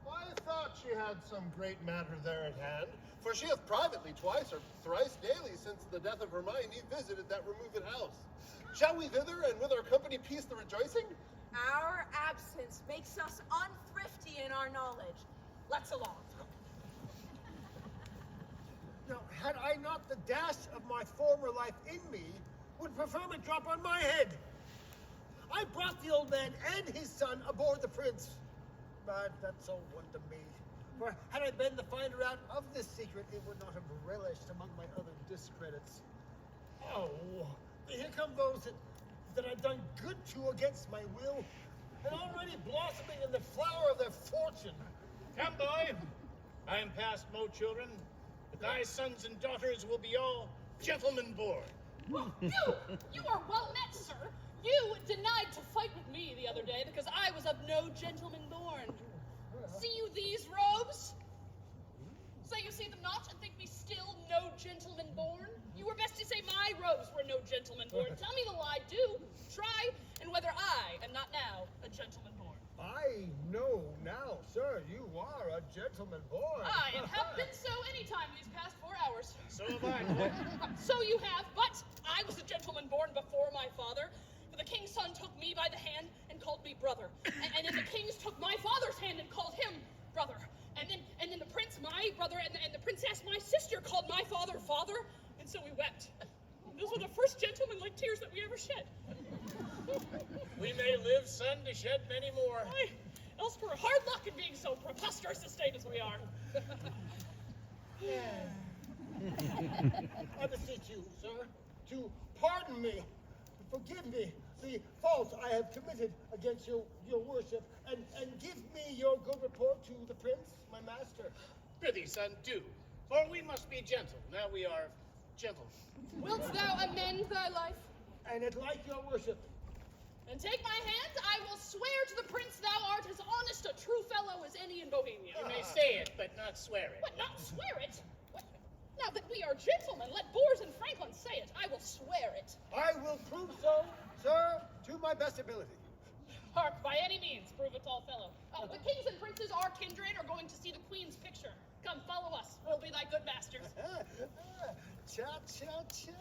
I thought she had some great matter there at hand, for she hath privately twice or thrice daily since the death of Hermione visited that removed house. Shall we thither and with our company piece the rejoicing? Our absence makes us unthrifty in our knowledge. Let's along. Now, had I not the dash of my former life in me, would prefer me drop on my head. I brought the old man and his son aboard the prince. But that's all one to me. For had I been the finder out of this secret, it would not have relished among my other discredits. Oh, here come those that I've done good to against my will, and already blossoming in the flower of their fortune. Come, boy. I am past mo children, but thy sons and daughters will be all gentlemen born. Well, you are well met, sir. You denied to fight with me the other day because I was of no gentleman born. See you these robes? Say you see them not and think me still no gentleman born? You were best to say my robes were no gentleman born. Tell me the lie, do. Try, and whether I am not now a gentleman born. I know now, sir, you are a gentleman born. I and have been so any time these past 4 hours. So have I, boy. So you have, but I was a gentleman born before my father. For the king's son took me by the hand and called me brother. And then the kings took my father's hand and called him brother. And then the prince, my brother, and the princess, my sister, called my father father. And so we wept. Those were the first gentleman-like tears that we ever shed. We may live, son, to shed many more. Aye, else we're hard luck in being so preposterous a state as we are. I beseech you, sir, to pardon me, forgive me the fault I have committed against your worship, and give me your good report to the prince, my master. Prithee, son, do, for we must be gentle. Now we are gentle. Wilt thou amend thy life? And it like your worship. And take my hand, I will swear to the prince thou art as honest a true fellow as any in Bohemia. You may say it, but not swear it. What, not swear it? What? Now that we are gentlemen, let Boors and Franklin say it. I will swear it. I will prove so, sir, to my best ability. Hark, by any means, prove it, tall fellow. Oh, the kings and princes, our kindred, are going to see the queen's picture. Come, follow us. We'll be thy good masters. Cha-cha-cha.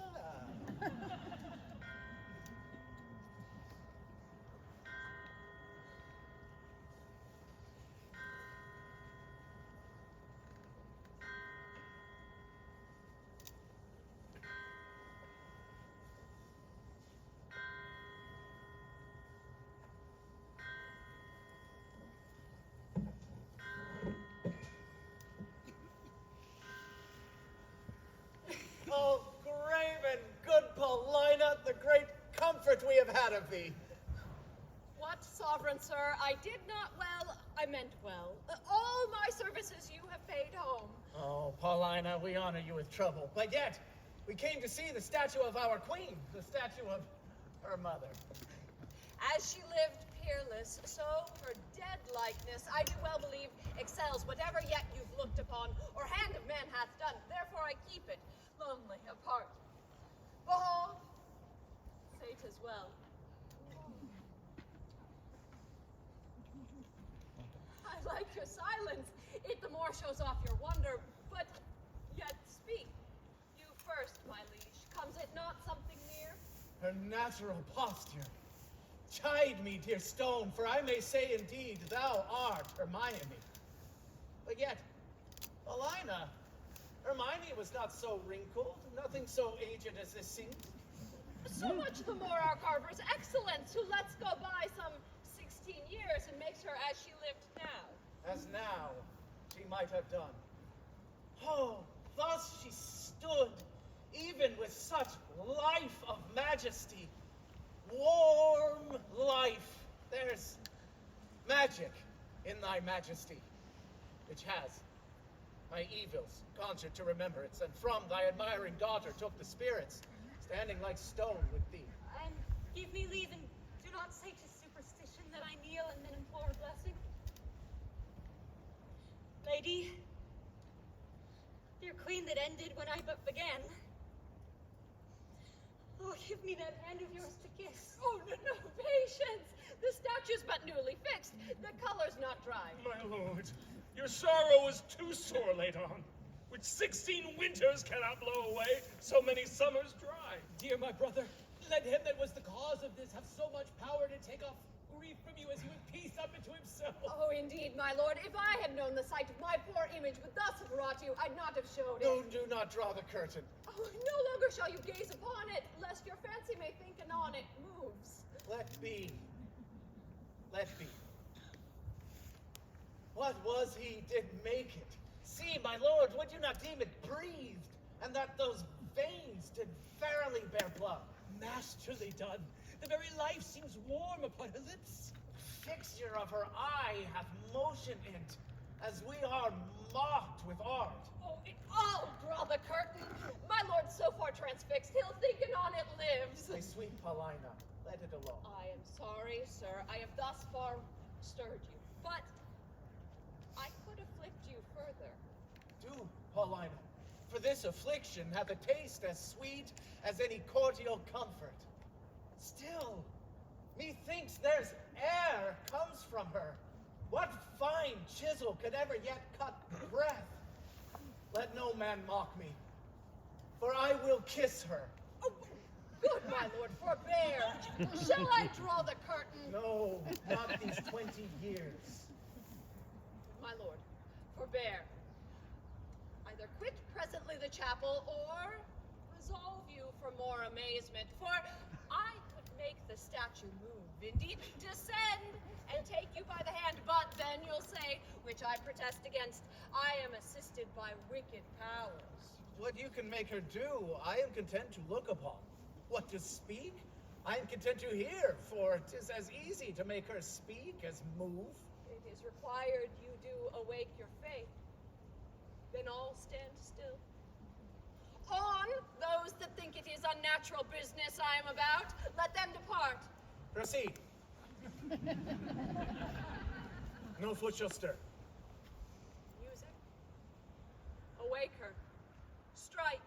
Oh, grave and good Paulina, the great comfort we have had of thee. What, sovereign sir? I did not well, I meant well. All my services you have paid home. Oh, Paulina, we honor you with trouble. But yet, we came to see the statue of our queen, the statue of her mother. As she lived peerless, so her dead likeness, I do well believe, excels whatever yet you've looked upon, or hand of man hath done. Therefore I keep it, lonely apart. Behold, say 'tis well. I like your silence. It the more shows off your wonder, but yet speak. You first, my liege. Comes it not something near? Her natural posture. Chide me, dear stone, for I may say indeed thou art Hermione. But yet, Paulina, Hermione was not so wrinkled, nothing so aged as this seems. So much the more our carver's excellence, who lets go by some 16 years and makes her as she lived now. as now she might have done. Oh, thus she stood, even with such life of majesty, warm life. There's magic in thy majesty, which has my evils conjured to remembrance, and from thy admiring daughter took the spirits, standing like stone with thee. And give me leave, and do not say to superstition that I kneel and then implore a blessing. Lady, dear queen that ended when I but began, oh, give me that hand of yours to kiss. Oh, no, patience! The statue's but newly fixed. The color's not dry. My lord, your sorrow is too sore laid on, which 16 winters cannot blow away, so many summers dry. Dear my brother, let him that was the cause of this have so much power to take off grief from you as he would peace up into himself. Oh, indeed, my lord. If I had known the sight of my poor image would thus have wrought you, I'd not have showed it. No, do not draw the curtain. Oh, no longer shall you gaze upon it, lest your fancy may think anon it moves. Let be. Let be. What was he did make it? See, my lord, would you not deem it breathed, and that those veins did verily bear blood? Masterly done. The very life seems warm upon her lips. Fixture of her eye hath motion in't, as we are mocked with art. Oh, I'll draw the curtain. My lord's so far transfixed, he'll think anon it lives. My sweet Paulina, let it alone. I am sorry, sir. I have thus far stirred you, but I could afflict you further. Do, Paulina, for this affliction hath a taste as sweet as any cordial comfort. Still, methinks there's air comes from her. What fine chisel could ever yet cut breath? Let no man mock me, for I will kiss her. Oh, good, my lord, forbear. Shall I draw the curtain? No, not these 20 years. My lord, forbear. Either quit presently the chapel, or resolve you for more amazement, for I could make the statue move, indeed descend, and take you by the hand, but then you'll say, which I protest against, I am assisted by wicked powers. What you can make her do, I am content to look upon. What to speak, I am content to hear, for 'tis as easy to make her speak as move. It is required you do awake your faith. Then all stand still. On those that think it is unnatural business I am about, let them depart. Proceed. No foot shall stir. Music. Awake her. Strike.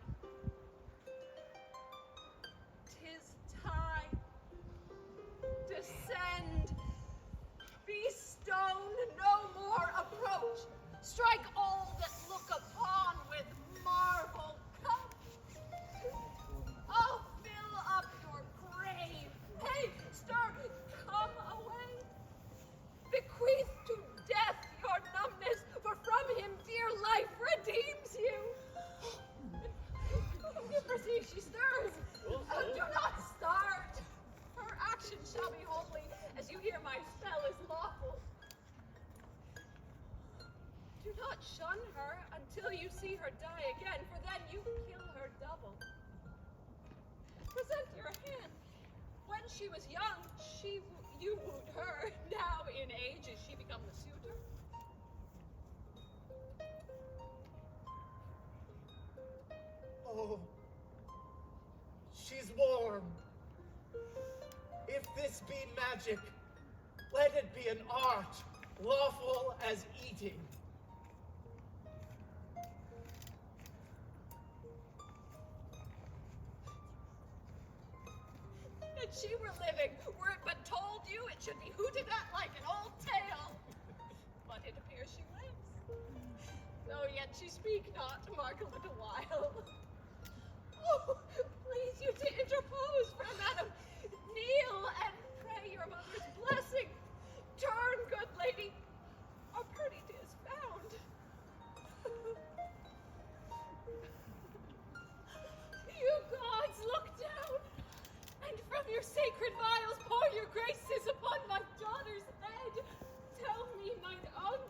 'Tis time. Descend. Be stone, no more approach. Strike all that look upon with marvel. Come. I'll fill up your grave. Hey, stir. Come away. Bequeath to death your numbness, for from him dear life redeems you. You perceive she stirs. Oh, do not start. Her action shall be holy, as you hear my spell is lawful. Do not shun her until you see her die again, for then you kill her double. Present your hand. When she was young, you wooed her. Now in age is she become the suitor. Oh, she's warm. If this be magic, let it be an art, lawful as eating. And she were living, were it but told you, it should be hooted at like an old tale. But it appears she lives. Though yet she speak not, mark a little while. Oh, please you to interpose, fair madam. Kneel and pray your mother's blessing. Turn, good lady. Our Perdita is found. You gods, look down, and from your sacred vials pour your graces upon my daughter's head. Tell me, mine own,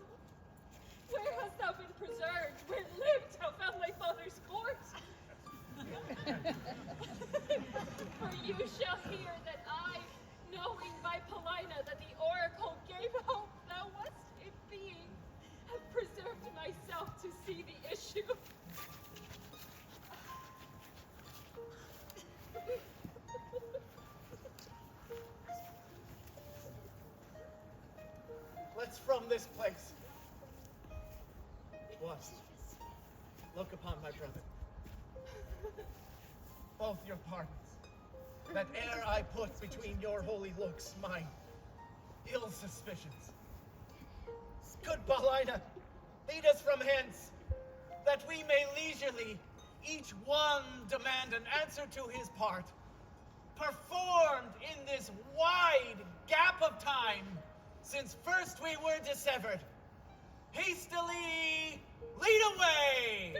Let's from this place. What? Look upon my brother. Both your pardons. That ere I put between your holy looks my ill suspicions. Good Paulina, lead us from hence, that we may leisurely, each one demand an answer to his part, performed in this wide gap of time, since first we were dissevered. Hastily lead away!